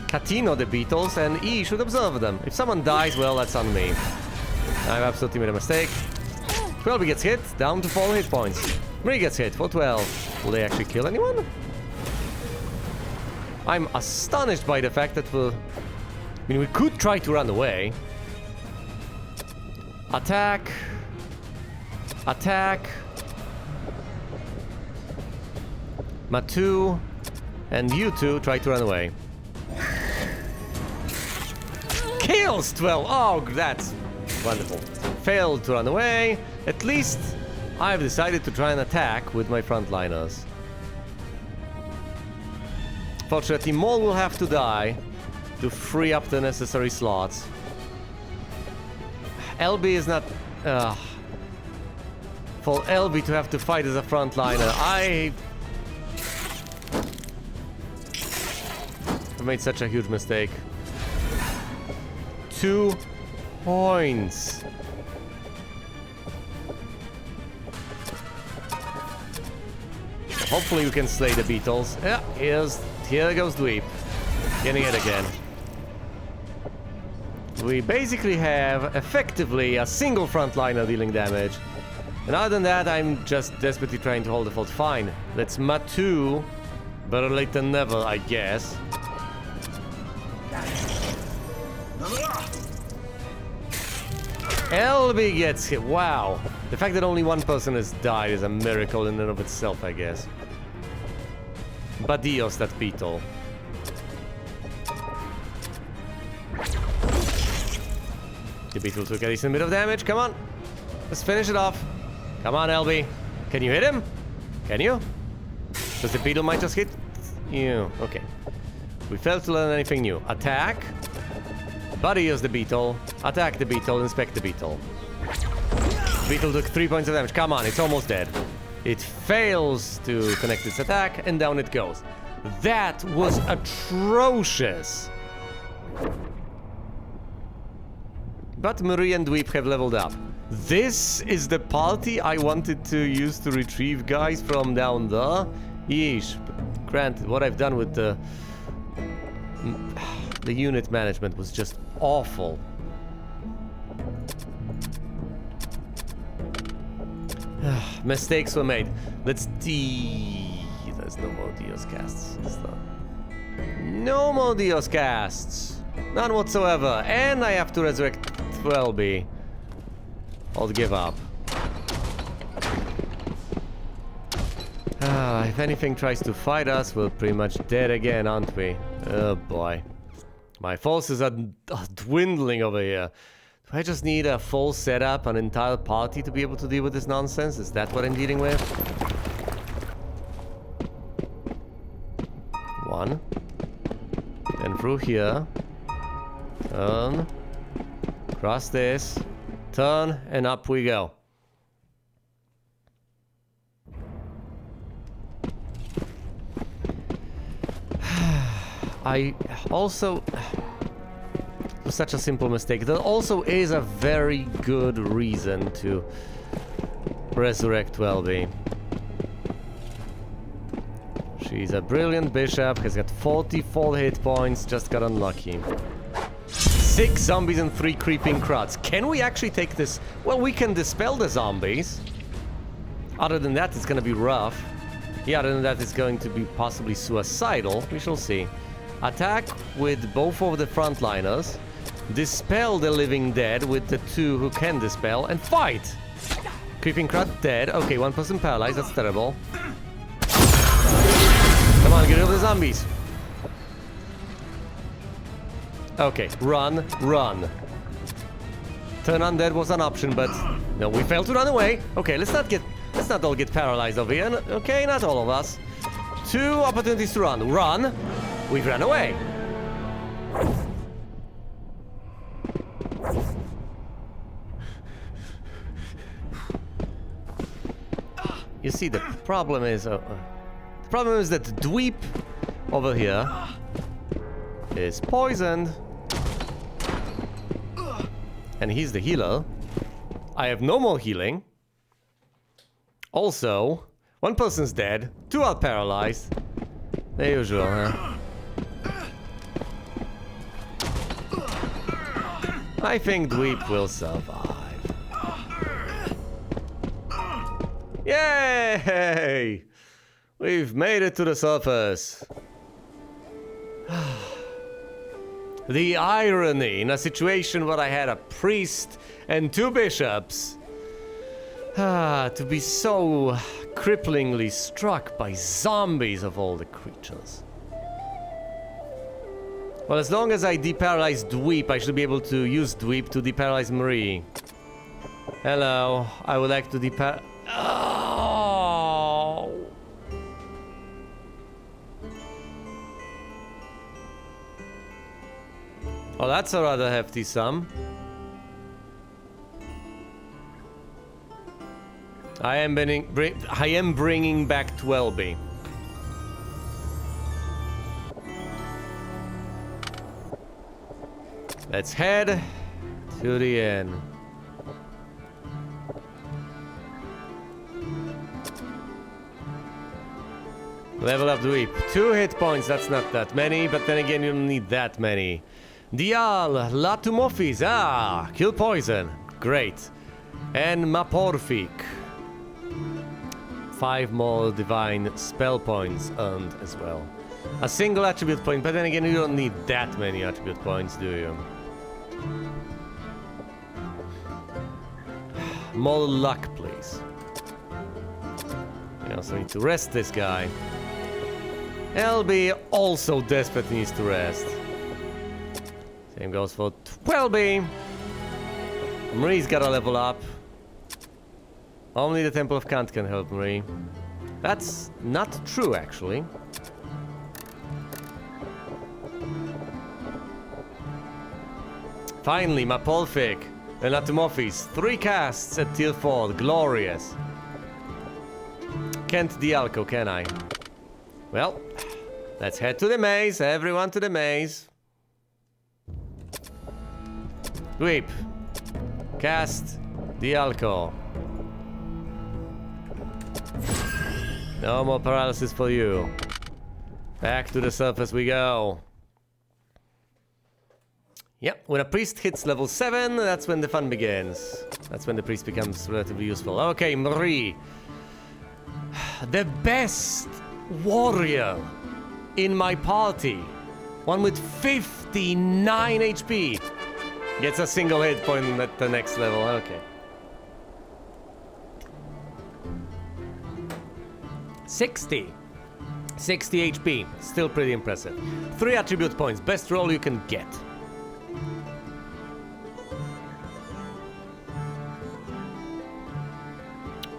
Speaker 1: Catino the beetles, and E should observe them. If someone dies, well, that's on me. I've absolutely made a mistake. 12 gets hit, down to 4 hit points. Marie gets hit for 12. Will they actually kill anyone? I'm astonished by the fact that we're... I mean, we could try to run away. Attack. Attack. Matu. And you two try to run away. Kills 12! Oh, that's wonderful. Failed to run away. At least I've decided to try and attack with my frontliners. Fortunately, more will have to die to free up the necessary slots. LB is not... for LB to have to fight as a frontliner, I made such a huge mistake. 2 points. Hopefully we can slay the beetles. Yeah, here goes Dweep. Getting it again. We basically have effectively a single frontliner dealing damage. And other than that, I'm just desperately trying to hold the fort. Fine. Let's Matu. Better late than never, I guess. LB gets hit. Wow. The fact that only one person has died is a miracle in and of itself, I guess. But Dios, that beetle. The beetle took a decent bit of damage. Come on. Let's finish it off. Come on, LB. Can you hit him? Can you? Because the beetle might just hit you. Okay. We failed to learn anything new. Attack. Buddy is the beetle. Attack the beetle. Inspect the beetle. Beetle took 3 points of damage. Come on, it's almost dead. It fails to connect its attack, and down it goes. That was atrocious. But Marie and Dweep have leveled up. This is the party I wanted to use to retrieve guys from down there. Yeesh. But granted, what I've done with the unit management was just awful. Mistakes were made. There's no more Dios casts. No more Dios casts. None whatsoever. And I have to resurrect 12B. I'll give up. If anything tries to fight us, we're pretty much dead again, aren't we? Oh boy. My forces are dwindling over here. Do I just need a full setup, an entire party to be able to deal with this nonsense? Is that what I'm dealing with? One. Then through here. Turn. Cross this. Turn, and up we go. I also... It was such a simple mistake. There also is a very good reason to resurrect 12B. She's a brilliant bishop, has got 44 hit points, just got unlucky. 6 zombies and 3 creeping kruts. Can we actually take this? Well, we can dispel the zombies. Other than that, it's gonna be rough. Yeah, other than that, it's going to be possibly suicidal. We shall see. Attack with both of the frontliners. Dispel the living dead with the 2 who can dispel. And fight! Creeping krut dead. Okay, 1 person paralyzed. That's terrible. Come on, get rid of the zombies. Okay, run, run. Turn undead was an option, but no, we failed to run away. Okay, let's not all get paralyzed over here. Okay, not all of us. 2 opportunities to run. Run. We've run away. You see, the problem is that Dweep over here is poisoned. And he's the healer. I have no more healing. Also, 1 person's dead, 2 are paralyzed. The usual, huh? I think Dweep will survive. Yay! We've made it to the surface. The irony in a situation where I had a priest and 2 bishops to be so cripplingly struck by zombies of all the creatures. Well, as long as I deparalyze Dweep, I should be able to use Dweep to deparalyze Marie. Hello, I would like to Oh! Oh, that's a rather hefty sum. I am bringing back 12B. Let's head to the inn. Level up Dweep. 2 hit points, that's not that many, but then again, you don't need that many. Dial, Latumorphis, kill poison, great. And Maporphic. 5 more divine spell points earned as well. A single attribute point, but then again, you don't need that many attribute points, do you? More luck, please. We also need to rest this guy. LB also desperately needs to rest. Same goes for 12B. Marie's gotta level up. Only the Temple of Kant can help Marie. That's not true, actually. Finally, Mapolfic and Latumorphis. 3 casts at tier 4. Glorious. Can't Dialco, can I? Well, Let's head to the maze. Everyone to the maze. Dweep. Cast the alcohol. No more paralysis for you. Back to the surface we go. Yep, when a priest hits level 7, that's when the fun begins. That's when the priest becomes relatively useful. Okay, Marie. The best warrior in my party. One with 59 HP. Gets a single hit point at the next level. Okay. 60 HP. Still pretty impressive. 3 attribute points. Best roll you can get.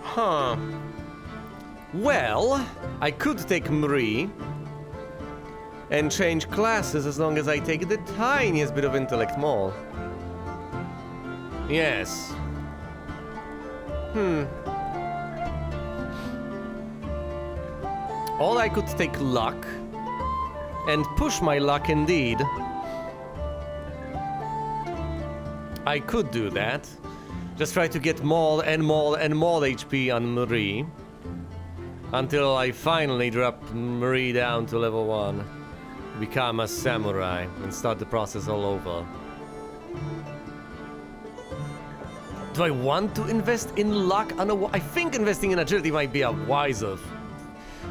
Speaker 1: Huh. Well, I could take Marie and change classes as long as I take the tiniest bit of intellect more. Yes. Or I could take luck and push my luck indeed. I could do that. Just try to get more and more and more HP on Marie until I finally drop Marie down to level 1, become a samurai, and start the process all over. Do I want to invest in luck? I think investing in agility might be a wiser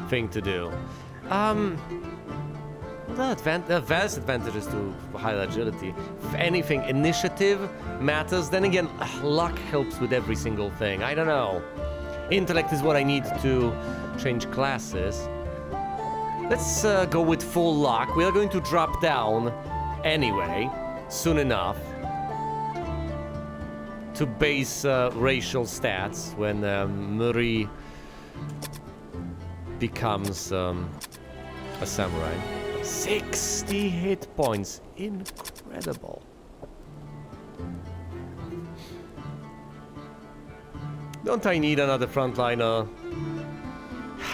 Speaker 1: thing to do. There are vast advantages to higher agility. If anything, initiative matters. Then again, luck helps with every single thing. I don't know. Intellect is what I need to change classes. Let's go with full luck. We are going to drop down anyway, soon enough, to base racial stats when Marie becomes a samurai. 60 hit points. Incredible. Don't I need another frontliner?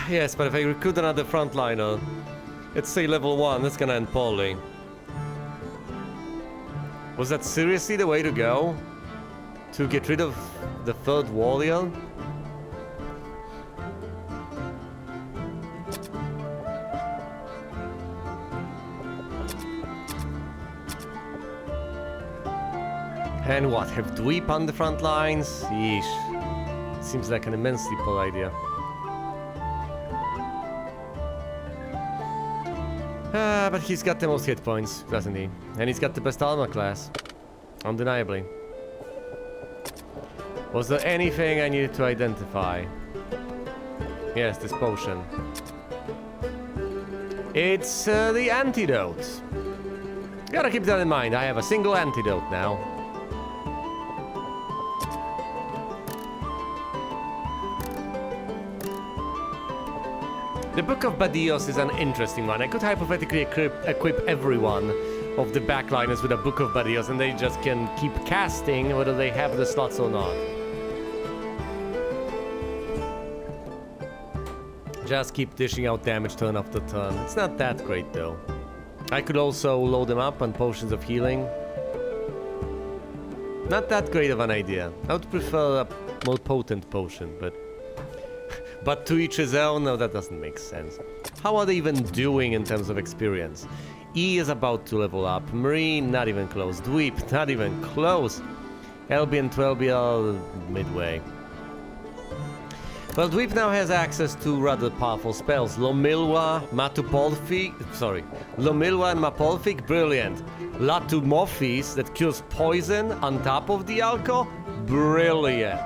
Speaker 1: Yes, but if I recruit another frontliner, let's say level 1, that's gonna end poorly. Was that seriously the way to go? To get rid of the third warrior? And what, have Dweep on the front lines? Yeesh. Seems like an immensely poor idea. But he's got the most hit points, doesn't he? And he's got the best armor class. Undeniably. Was there anything I needed to identify? Yes, this potion. It's the antidote. Gotta keep that in mind. I have a single antidote now. The Book of Badios is an interesting one. I could hypothetically equip everyone of the backliners with a Book of Badios, and they just can keep casting whether they have the slots or not. Just keep dishing out damage turn after turn. It's not that great though. I could also load them up on potions of healing. Not that great of an idea. I would prefer a more potent potion, but to each his own. No, that doesn't make sense. How are they even doing in terms of experience? E is about to level up. Marie, not even close. Dweep, not even close. Elby and Twelby are midway. Well, Dweep now has access to rather powerful spells. Lomilwa, Lomilwa and Mapolfic, brilliant. Latumorphis, that kills poison on top of the alcohol, brilliant.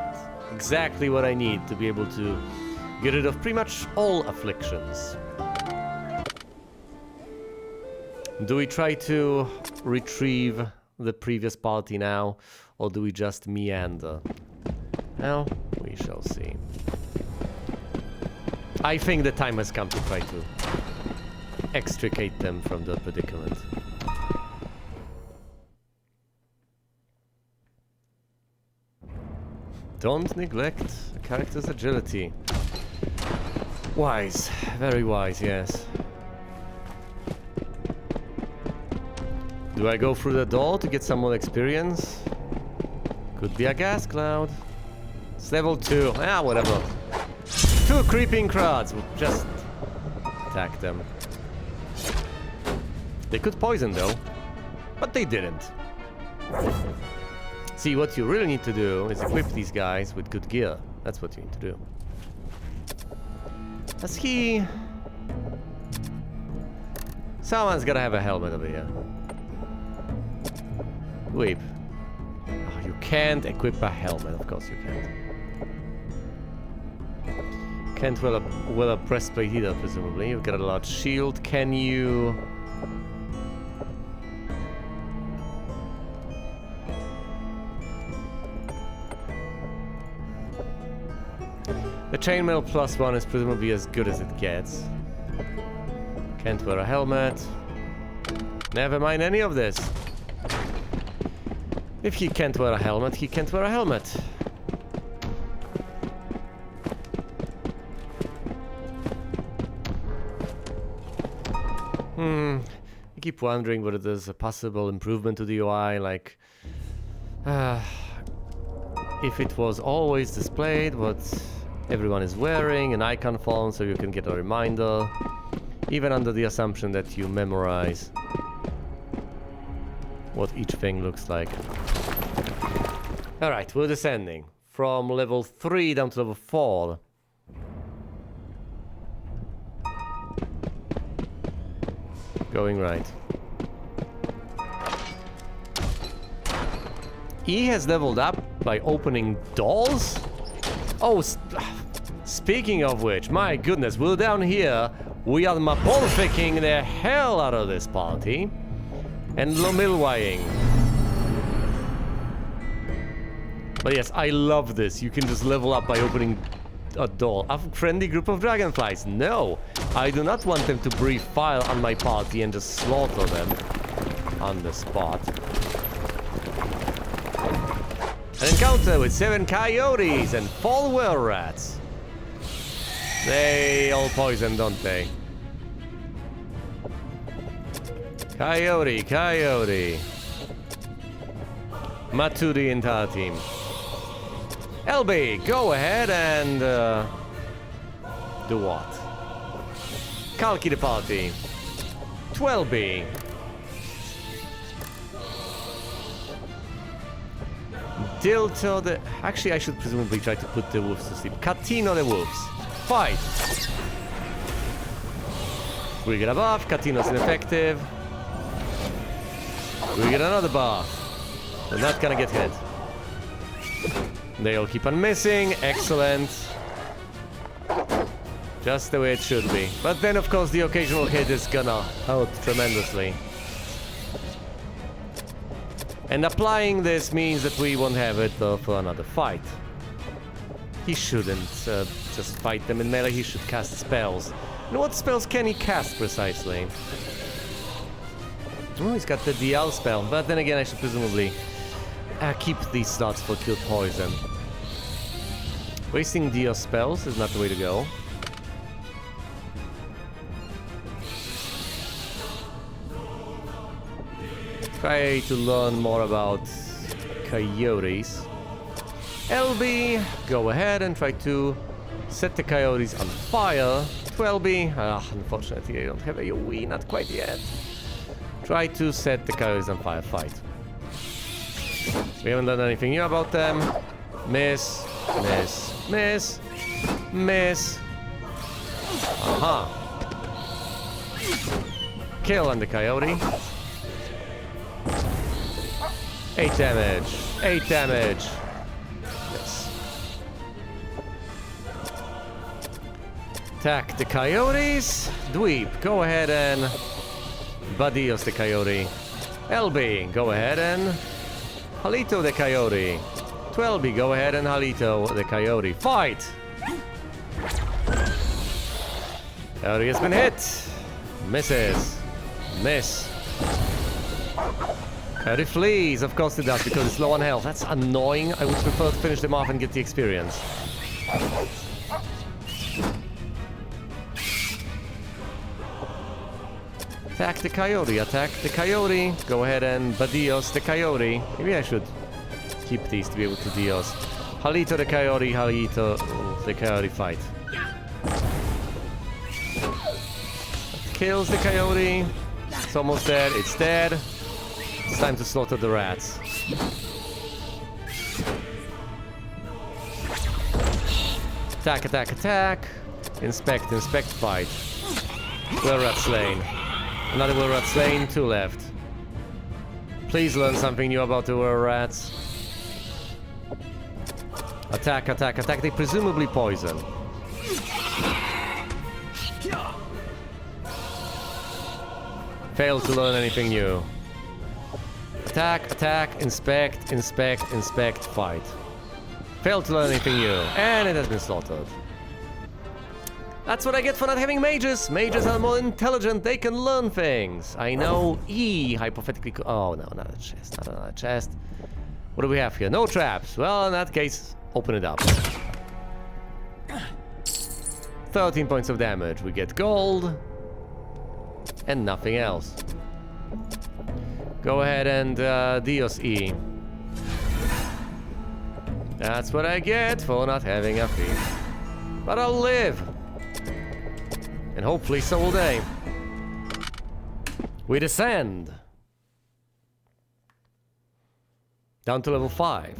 Speaker 1: Exactly what I need to be able to get rid of pretty much all afflictions. Do we try to retrieve the previous party now, or do we just meander? Well, we shall see. I think the time has come to try to extricate them from the predicament. Don't neglect a character's agility. Wise, very wise, yes. Do I go through the door to get some more experience? Could be a gas cloud. It's level 2. Ah, whatever. 2 creeping crowds. We'll just attack them. They could poison though, but they didn't. See, what you really need to do is equip these guys with good gear. That's what you need to do. Does he... Someone's gotta have a helmet over here. Weep. Oh, you can't equip a helmet. Of course you can't. Can't wear a breastplate either, presumably. You've got a large shield. Can you... The chainmail +1 is presumably as good as it gets. Can't wear a helmet. Never mind any of this. If he can't wear a helmet, he can't wear a helmet. I keep wondering whether there's a possible improvement to the UI, like... if it was always displayed what everyone is wearing, an icon form so you can get a reminder, even under the assumption that you memorize what each thing looks like. Alright, we're descending from level 3 down to level 4. Going right. E has leveled up by opening doors? Oh, speaking of which, my goodness, we're down here. We are mapolficking the hell out of this party. And Lomilwaying. But yes, I love this. You can just level up by opening a door. A friendly group of dragonflies. No, I do not want them to breathe fire on my party and just slaughter them on the spot. An encounter with 7 coyotes and 4 were rats. They all poison, don't they? Coyote, coyote. Matu the entire team. LB, go ahead and do what? Kalki the party. 12B. Dilto the... Actually, I should presumably try to put the wolves to sleep. Catino the wolves. Fight! We get a buff. Catino's ineffective. We get another buff. We're not gonna get hit. They all keep on missing. Excellent. Just the way it should be. But then, of course, the occasional hit is gonna hurt tremendously. And applying this means that we won't have it for another fight. He shouldn't just fight them in melee. He should cast spells. And what spells can he cast precisely? Oh, he's got the DL spell. But then again, I should presumably keep these slots for kill poison. Wasting DL spells is not the way to go. Try to learn more about coyotes. LB, go ahead and try to set the coyotes on fire. 12B, unfortunately I don't have a AoE, not quite yet. Try to set the coyotes on fire, fight. We haven't done anything new about them. Miss, miss, miss, miss. Aha. Kill on the coyote. 8 damage. 8 damage. Yes. Attack the coyotes. Dweeb, go ahead and Badios the coyote. LB, go ahead and Halito the coyote. 12B, go ahead and Halito the coyote. Fight! Coyote has been hit. Misses. Miss. Coyote flees. Of course it does, because it's low on health. That's annoying. I would prefer to finish them off and get the experience. Attack the coyote, attack the coyote. Go ahead and Badios the coyote. Maybe I should keep these to be able to Dios. Halito the coyote, Halito the coyote fight. Kills the coyote. It's almost dead, it's dead. It's time to slaughter the rats. Attack, attack, attack. Inspect, inspect, fight. Will rat slain. Another will rat slain, 2 left. Please learn something new about the will rats. Attack, attack, attack. They presumably poison. Failed to learn anything new. Attack, attack, inspect, inspect, inspect, fight. Failed to learn anything new. And it has been slaughtered. That's what I get for not having mages. Mages are more intelligent. They can learn things. I know E hypothetically. Oh, no, not a chest. Not another chest. What do we have here? No traps. Well, in that case, open it up. 13 points of damage. We get gold. And nothing else. Go ahead and Dios E. That's what I get for not having a thief. But I'll live. And hopefully so will they. We descend. Down to level 5.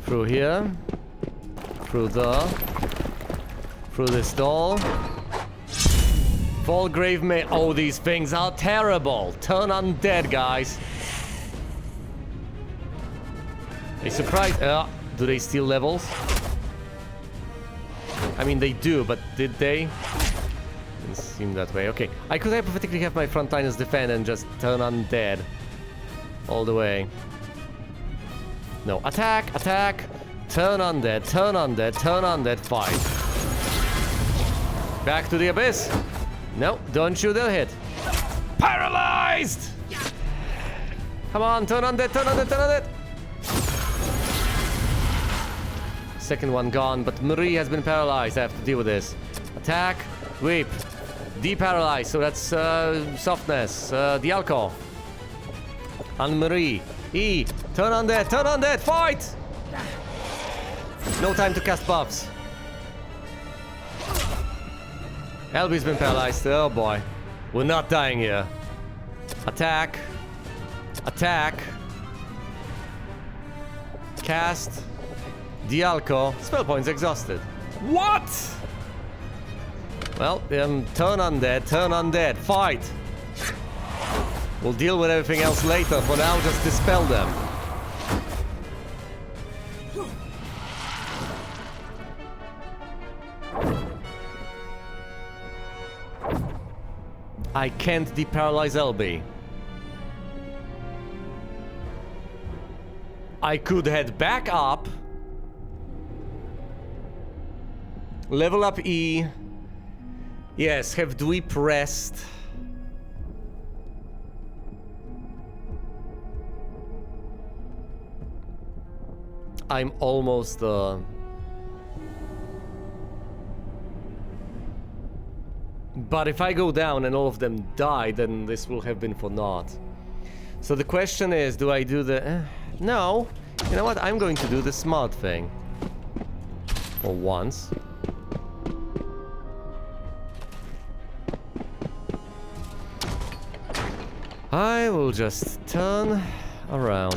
Speaker 1: Through here. Through this door. Fall grave may. Oh, these things are terrible. Turn undead, guys. They surprised. Do they steal levels? I mean, they do, but did they? Didn't seem that way. Okay, I could hypothetically have my frontliners defend and just turn undead all the way. No, attack, attack, turn undead, turn undead, turn undead, fight. Back to the abyss. No, don't you dare hit. Paralyzed! Come on, turn undead, turn undead, turn undead. Second one gone, but Marie has been paralyzed. I have to deal with this. Attack, whip, deparalyze. So that's softness, the alcohol. And Marie, E, turn undead, fight! No time to cast buffs. Elby's been paralyzed. Oh boy, we're not dying here. Attack, attack, cast. Dialco, spell points exhausted. What? Well, turn undead, fight! We'll deal with everything else later. For now, just dispel them. I can't deparalyze LB. I could head back up. Level up E. Yes, have Dweep rest. I'm almost But if I go down and all of them die, then this will have been for naught. So the question is, do I do the... No. You know what? I'm going to do the smart thing. For once. I will just turn around.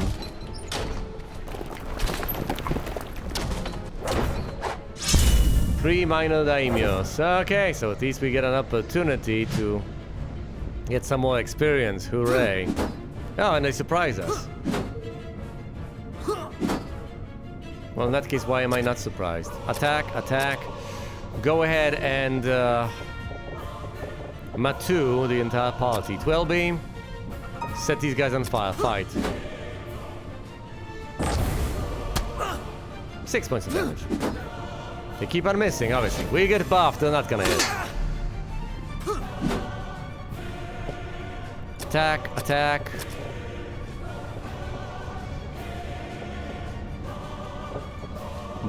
Speaker 1: Three minor daimyos. Okay, so at least we get an opportunity to get some more experience. Hooray. Oh, and they surprise us. Well, in that case, why am I not surprised? Attack, attack. Go ahead and Matu the entire party. 12 beam. Set these guys on fire. Fight. 6 points of damage. They keep on missing, obviously. We get buffed, they're not gonna hit. Attack, attack.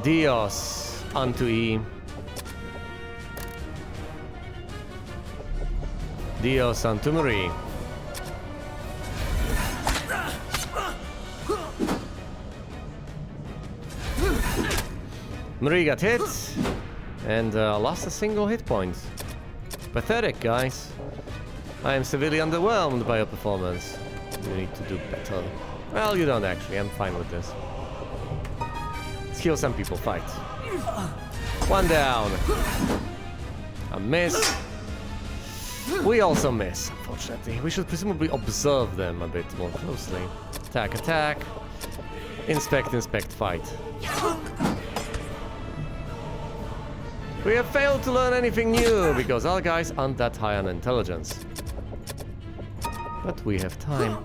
Speaker 1: Dios onto E. Dios onto Marie. Marie got hit and lost a single hit point. Pathetic, guys. I am severely underwhelmed by your performance. You need to do better. Well, you don't actually. I'm fine with this. Let's kill some people. Fight. One down. A miss. We also miss, unfortunately. We should presumably observe them a bit more closely. Attack, attack. Inspect, inspect, fight. We have failed to learn anything new because our guys aren't that high on intelligence. But we have time.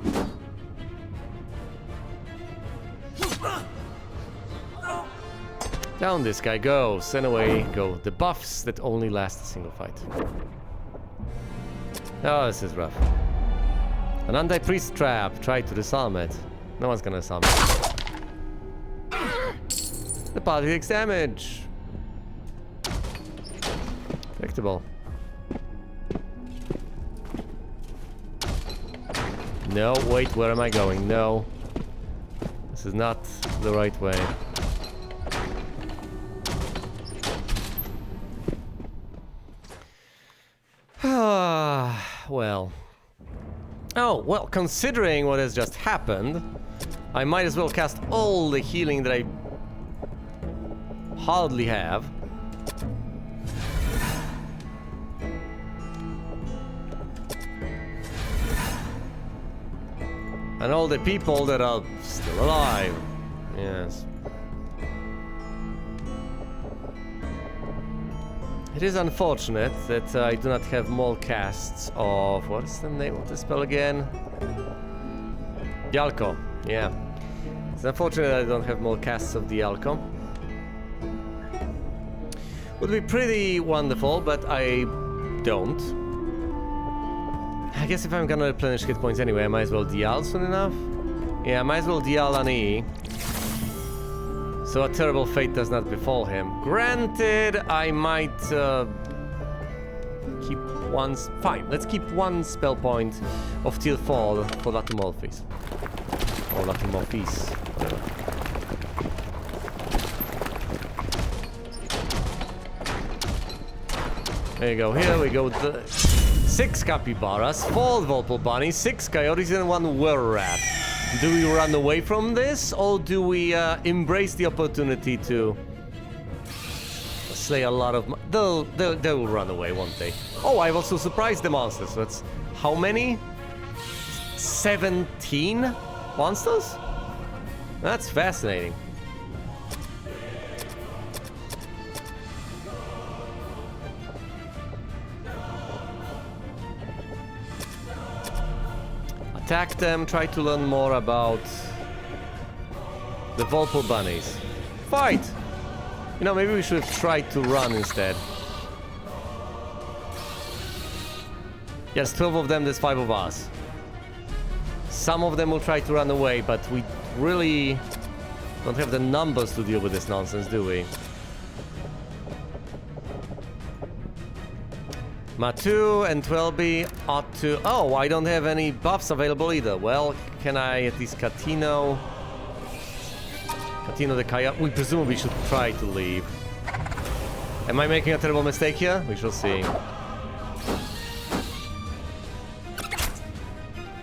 Speaker 1: Down this guy goes, and away go the buffs that only last a single fight. Oh, this is rough. An anti-priest trap. Try to disarm it. No one's gonna disarm it. The party takes damage. Predictable. No, wait, where am I going? No. This is not the right way. Well. Oh, well, considering what has just happened, I might as well cast all the healing that I hardly have. And all the people that are still alive. Yes. It is unfortunate that I do not have more casts of... What's the name of the spell again? Dialco. Yeah. It's unfortunate that I don't have more casts of Dialco. Would be pretty wonderful, but I don't. I guess if I'm gonna replenish hit points anyway, I might as well Dial soon enough. Yeah, I might as well Dial on E. So a terrible fate does not befall him. Granted, I might keep one... Fine, let's keep one spell point of Tier 4 for Latumorphis. Or Latumorphis, whatever. There you go, here we go. 6 capybaras, 4 Volpal bunnies, 6 coyotes and 1 were-rat. Do we run away from this, or do we embrace the opportunity to slay a lot of... They'll run away, won't they? Oh, I've also surprised the monsters. That's how many? 17 monsters? That's fascinating. Attack them, try to learn more about the Volpal bunnies. Fight! You know, maybe we should have tried to run instead. Yes, 12 of them, there's 5 of us. Some of them will try to run away, but we really don't have the numbers to deal with this nonsense, do we? Matu and 12B ought to... Oh, I don't have any buffs available either. Well, can I at least Catino the Coyote? We presumably should try to leave. Am I making a terrible mistake here? We shall see.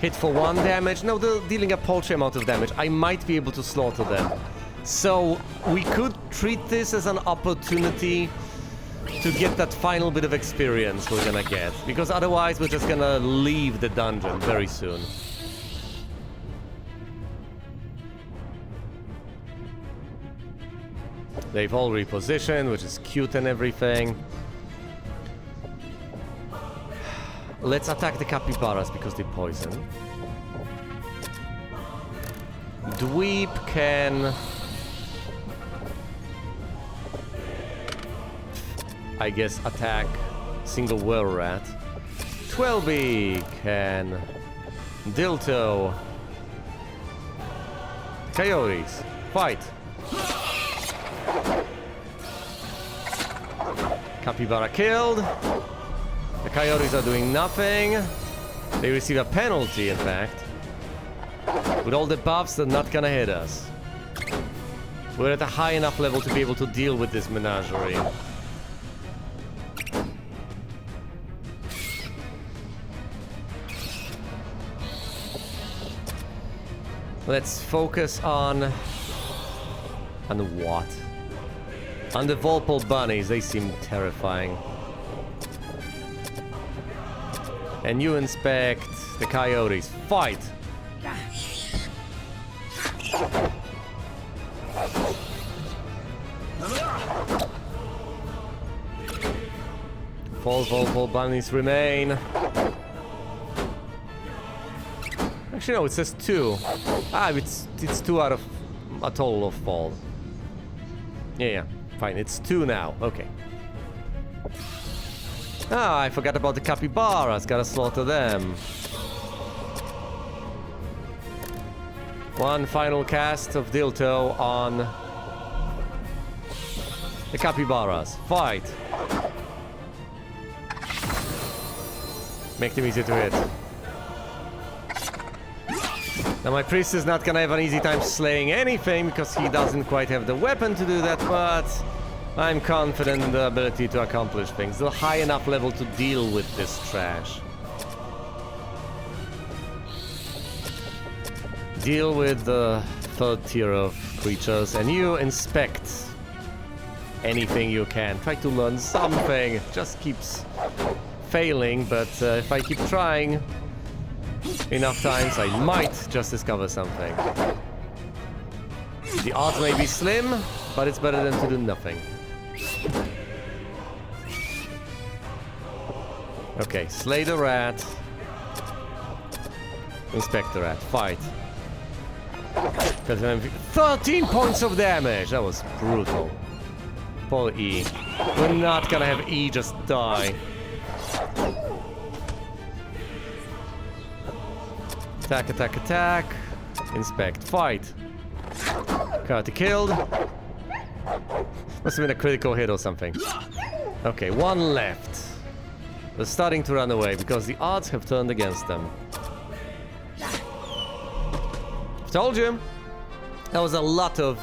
Speaker 1: Hit for 1 damage. No, they're dealing a paltry amount of damage. I might be able to slaughter them. So, we could treat this as an opportunity to get that final bit of experience we're gonna get. Because otherwise we're just gonna leave the dungeon very soon. They've all repositioned, which is cute and everything. Let's attack the capybaras because they poison. Dweeb can... I guess attack single were-rat. 12B can dilto coyotes. Fight. Capybara killed. The coyotes are doing nothing. They receive a penalty, in fact. With all the buffs, they're not gonna hit us. We're at a high enough level to be able to deal with this menagerie. Let's focus on what? On the Volpole bunnies, they seem terrifying. And you inspect the coyotes. Fight! Four Volpole bunnies remain. Actually, no, it says 2. Ah, it's 2 out of a total of 4. Yeah, fine, it's 2 now. Okay. Ah, I forgot about the capybaras. Gotta slaughter them. One final cast of Dilto on the capybaras. Fight! Make them easy to hit. Now my priest is not gonna have an easy time slaying anything because he doesn't quite have the weapon to do that, but I'm confident in the ability to accomplish things. They're high enough level to deal with this trash. Deal with the 3rd tier of creatures, and you inspect anything you can. Try to learn something. Just keeps failing, but if I keep trying enough times, I might just discover something. The odds may be slim, but it's better than to do nothing. Okay, slay the rat. Inspect the rat. Fight. 13 points of damage! That was brutal. Poor E. We're not gonna have E just die. Attack, attack, attack. Inspect. Fight. Got killed. Must have been a critical hit or something. Okay, 1 left. They're starting to run away because the odds have turned against them. Told you! That was a lot of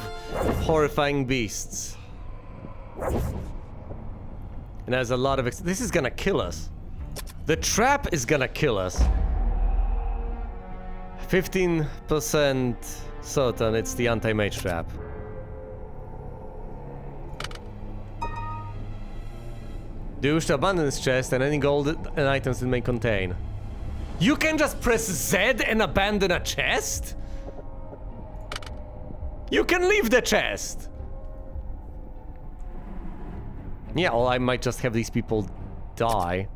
Speaker 1: horrifying beasts. And there's a lot of... This is gonna kill us. The trap is gonna kill us. 15% certain it's the anti-mage trap. Do wish to abandon this chest and any gold and items it may contain. You can just press Z and abandon a chest? You can leave the chest! Yeah, or I might just have these people die.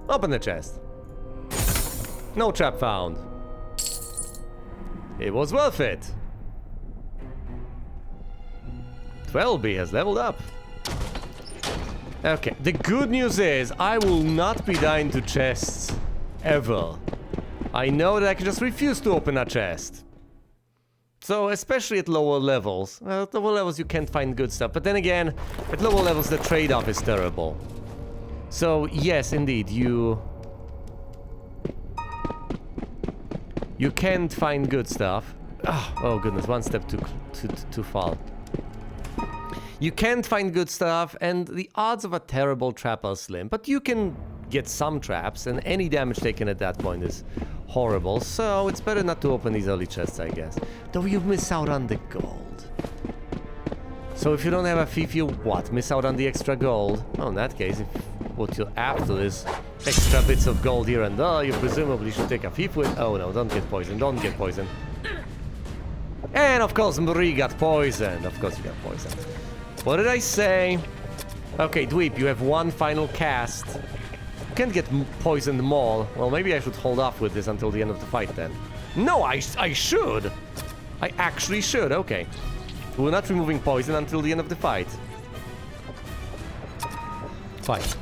Speaker 1: Open the chest. No trap found. It was worth it. 12B has leveled up. Okay, the good news is I will not be dying to chests ever. I know that I can just refuse to open a chest. So, especially at lower levels. Well, at lower levels you can't find good stuff, but then again, at lower levels the trade-off is terrible. So, yes, indeed, you can't find good stuff. Oh goodness, one step too far. You can't find good stuff, and the odds of a terrible trap are slim, but you can get some traps, and any damage taken at that point is horrible, so it's better not to open these early chests, I guess. Though you miss out on the gold. So if you don't have a thief, you what? Miss out on the extra gold? Well, in that case, if what you're after is extra bits of gold here and there, you presumably should take a thief with... Oh no, don't get poisoned, don't get poisoned. And of course Marie got poisoned. Of course you got poisoned. What did I say? Okay, Dweep, you have one final cast. You can't get poisoned more. Well, maybe I should hold off with this until the end of the fight then. No, I should! I actually should, okay. We're not removing poison until the end of the fight. Fight.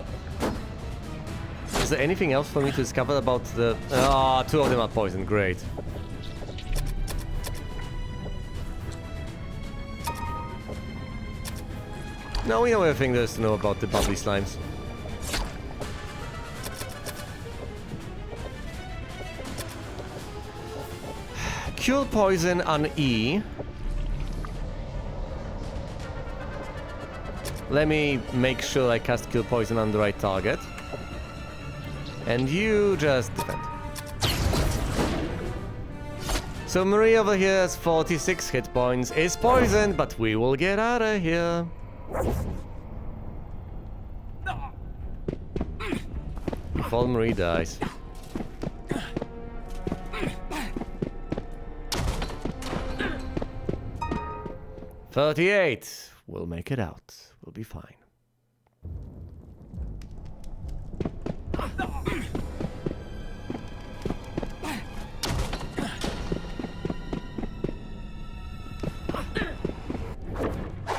Speaker 1: Is there anything else for me to discover about the... Ah, two of them are poisoned, great. No, we know everything there is to know about the bubbly slimes. Cure poison on E. Let me make sure I cast Kill Poison on the right target. And you just defend. So Marie over here has 46 hit points, is poisoned, but we will get out of here. Before Marie dies. $38. We'll make it out. We'll be fine.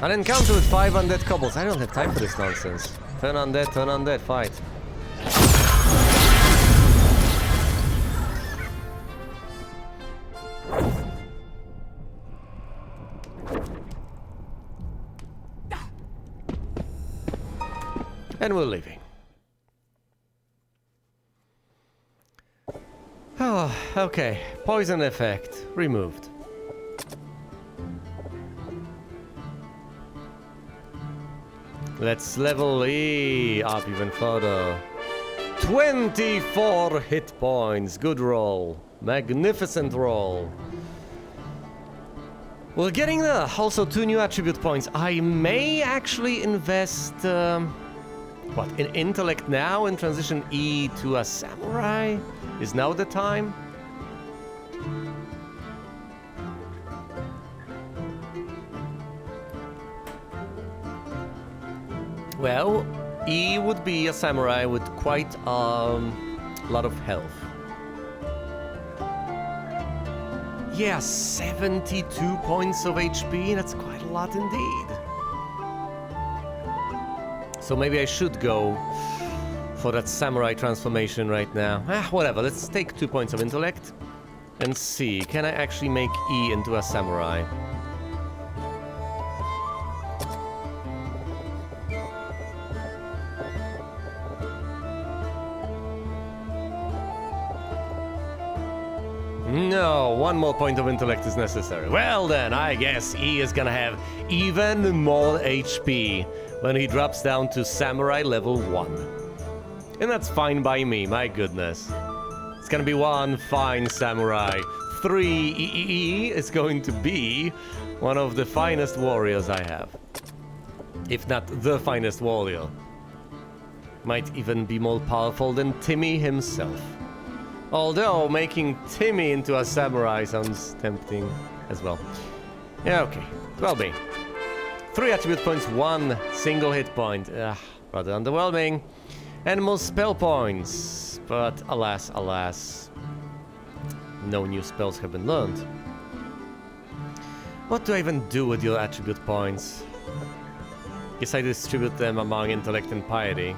Speaker 1: An encounter with 5 undead kobolds. I don't have time for this nonsense. Turn undead, fight. And we're leaving. Oh, okay. Poison effect removed. Let's level E up even further. 24 hit points. Good roll. Magnificent roll. We're getting there. Also 2 new attribute points. I may actually invest... what, in intellect now and transition E to a samurai? Is now the time? Well, E would be a samurai with quite a lot of health. Yeah, 72 points of HP, that's quite a lot indeed. So maybe I should go for that samurai transformation right now. Whatever, let's take 2 points of intellect and see, can I actually make E into a samurai? No, 1 more point of intellect is necessary. Well then, I guess E is gonna have even more HP when he drops down to samurai level 1. And that's fine by me, my goodness. It's gonna be one fine samurai. 3 E is going to be one of the finest warriors I have. If not the finest warrior. Might even be more powerful than Timmy himself. Although, making Timmy into a samurai sounds tempting as well. Yeah, okay. 12B. 3 attribute points, 1 single hit point. Rather underwhelming. And more spell points. But alas, alas. No new spells have been learned. What do I even do with your attribute points? Guess I distribute them among intellect and piety.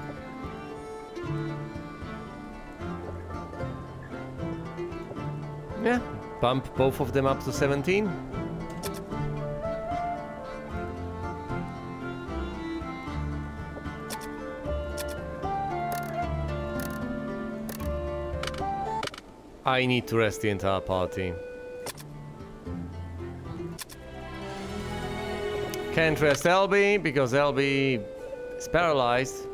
Speaker 1: Yeah, bump both of them up to 17. I need to rest the entire party. Can't rest LB because LB is paralyzed.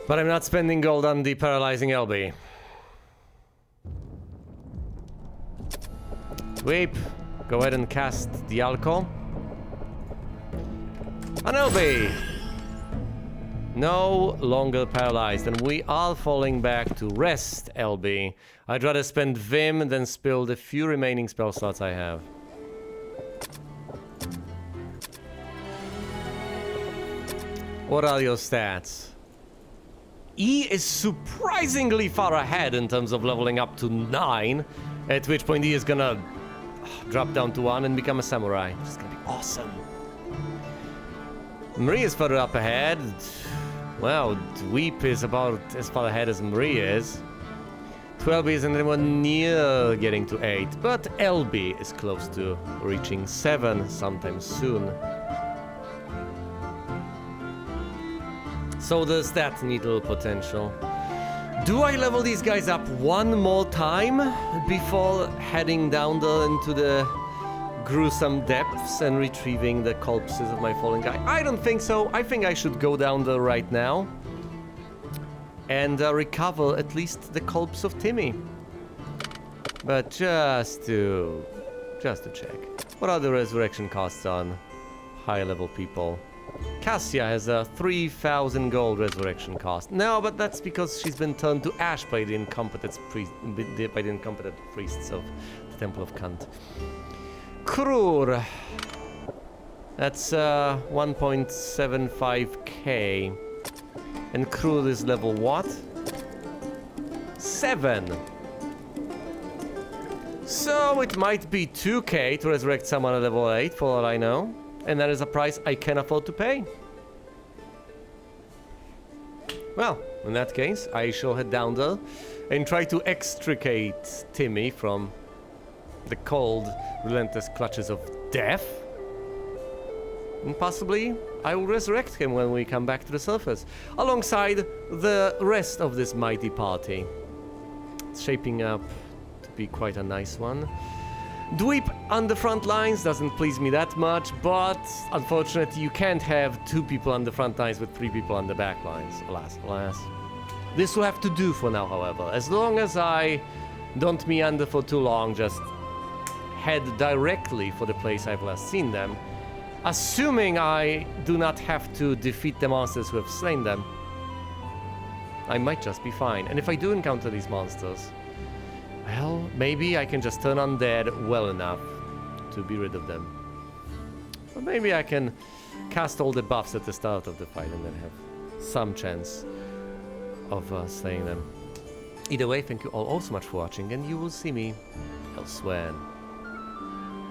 Speaker 1: But I'm not spending gold on the paralyzing LB. Sweep. Go ahead and cast the alcohol. An LB. No longer paralyzed, and we are falling back to rest, LB. I'd rather spend Vim than spill the few remaining spell slots I have. What are your stats? E is surprisingly far ahead in terms of leveling up to 9, at which point E is gonna drop down to 1 and become a samurai. It's gonna be awesome. Marie is further up ahead. Well, Dweep is about as far ahead as Marie is. 12B isn't anywhere near getting to 8, but LB is close to reaching 7 sometime soon. So there's that needle potential. Do I level these guys up one more time before heading down into the gruesome depths and retrieving the corpses of my fallen guy? I don't think so. I think I should go down there right now and recover at least the corpse of Timmy. But just to check. What are the resurrection costs on high level people? Cassia has a 3,000 gold resurrection cost. No, but that's because she's been turned to ash by the incompetent priests of the Temple of Kant. Krur. That's 1.75k. And Krur is level what? 7. So it might be 2k to resurrect someone at level 8 for all I know. And that is a price I can afford to pay. Well, in that case, I shall head down there and try to extricate Timmy from the cold, relentless clutches of death. And possibly, I will resurrect him when we come back to the surface, alongside the rest of this mighty party. It's shaping up to be quite a nice one. Dweep on the front lines doesn't please me that much, but unfortunately you can't have 2 people on the front lines with 3 people on the back lines. Alas, alas. This will have to do for now, however. As long as I don't meander for too long, just head directly for the place I've last seen them. Assuming I do not have to defeat the monsters who have slain them, I might just be fine. And if I do encounter these monsters, well, maybe I can just turn undead well enough to be rid of them. Or maybe I can cast all the buffs at the start of the fight and then have some chance of slaying them. Either way, thank you all so much for watching, and you will see me elsewhere.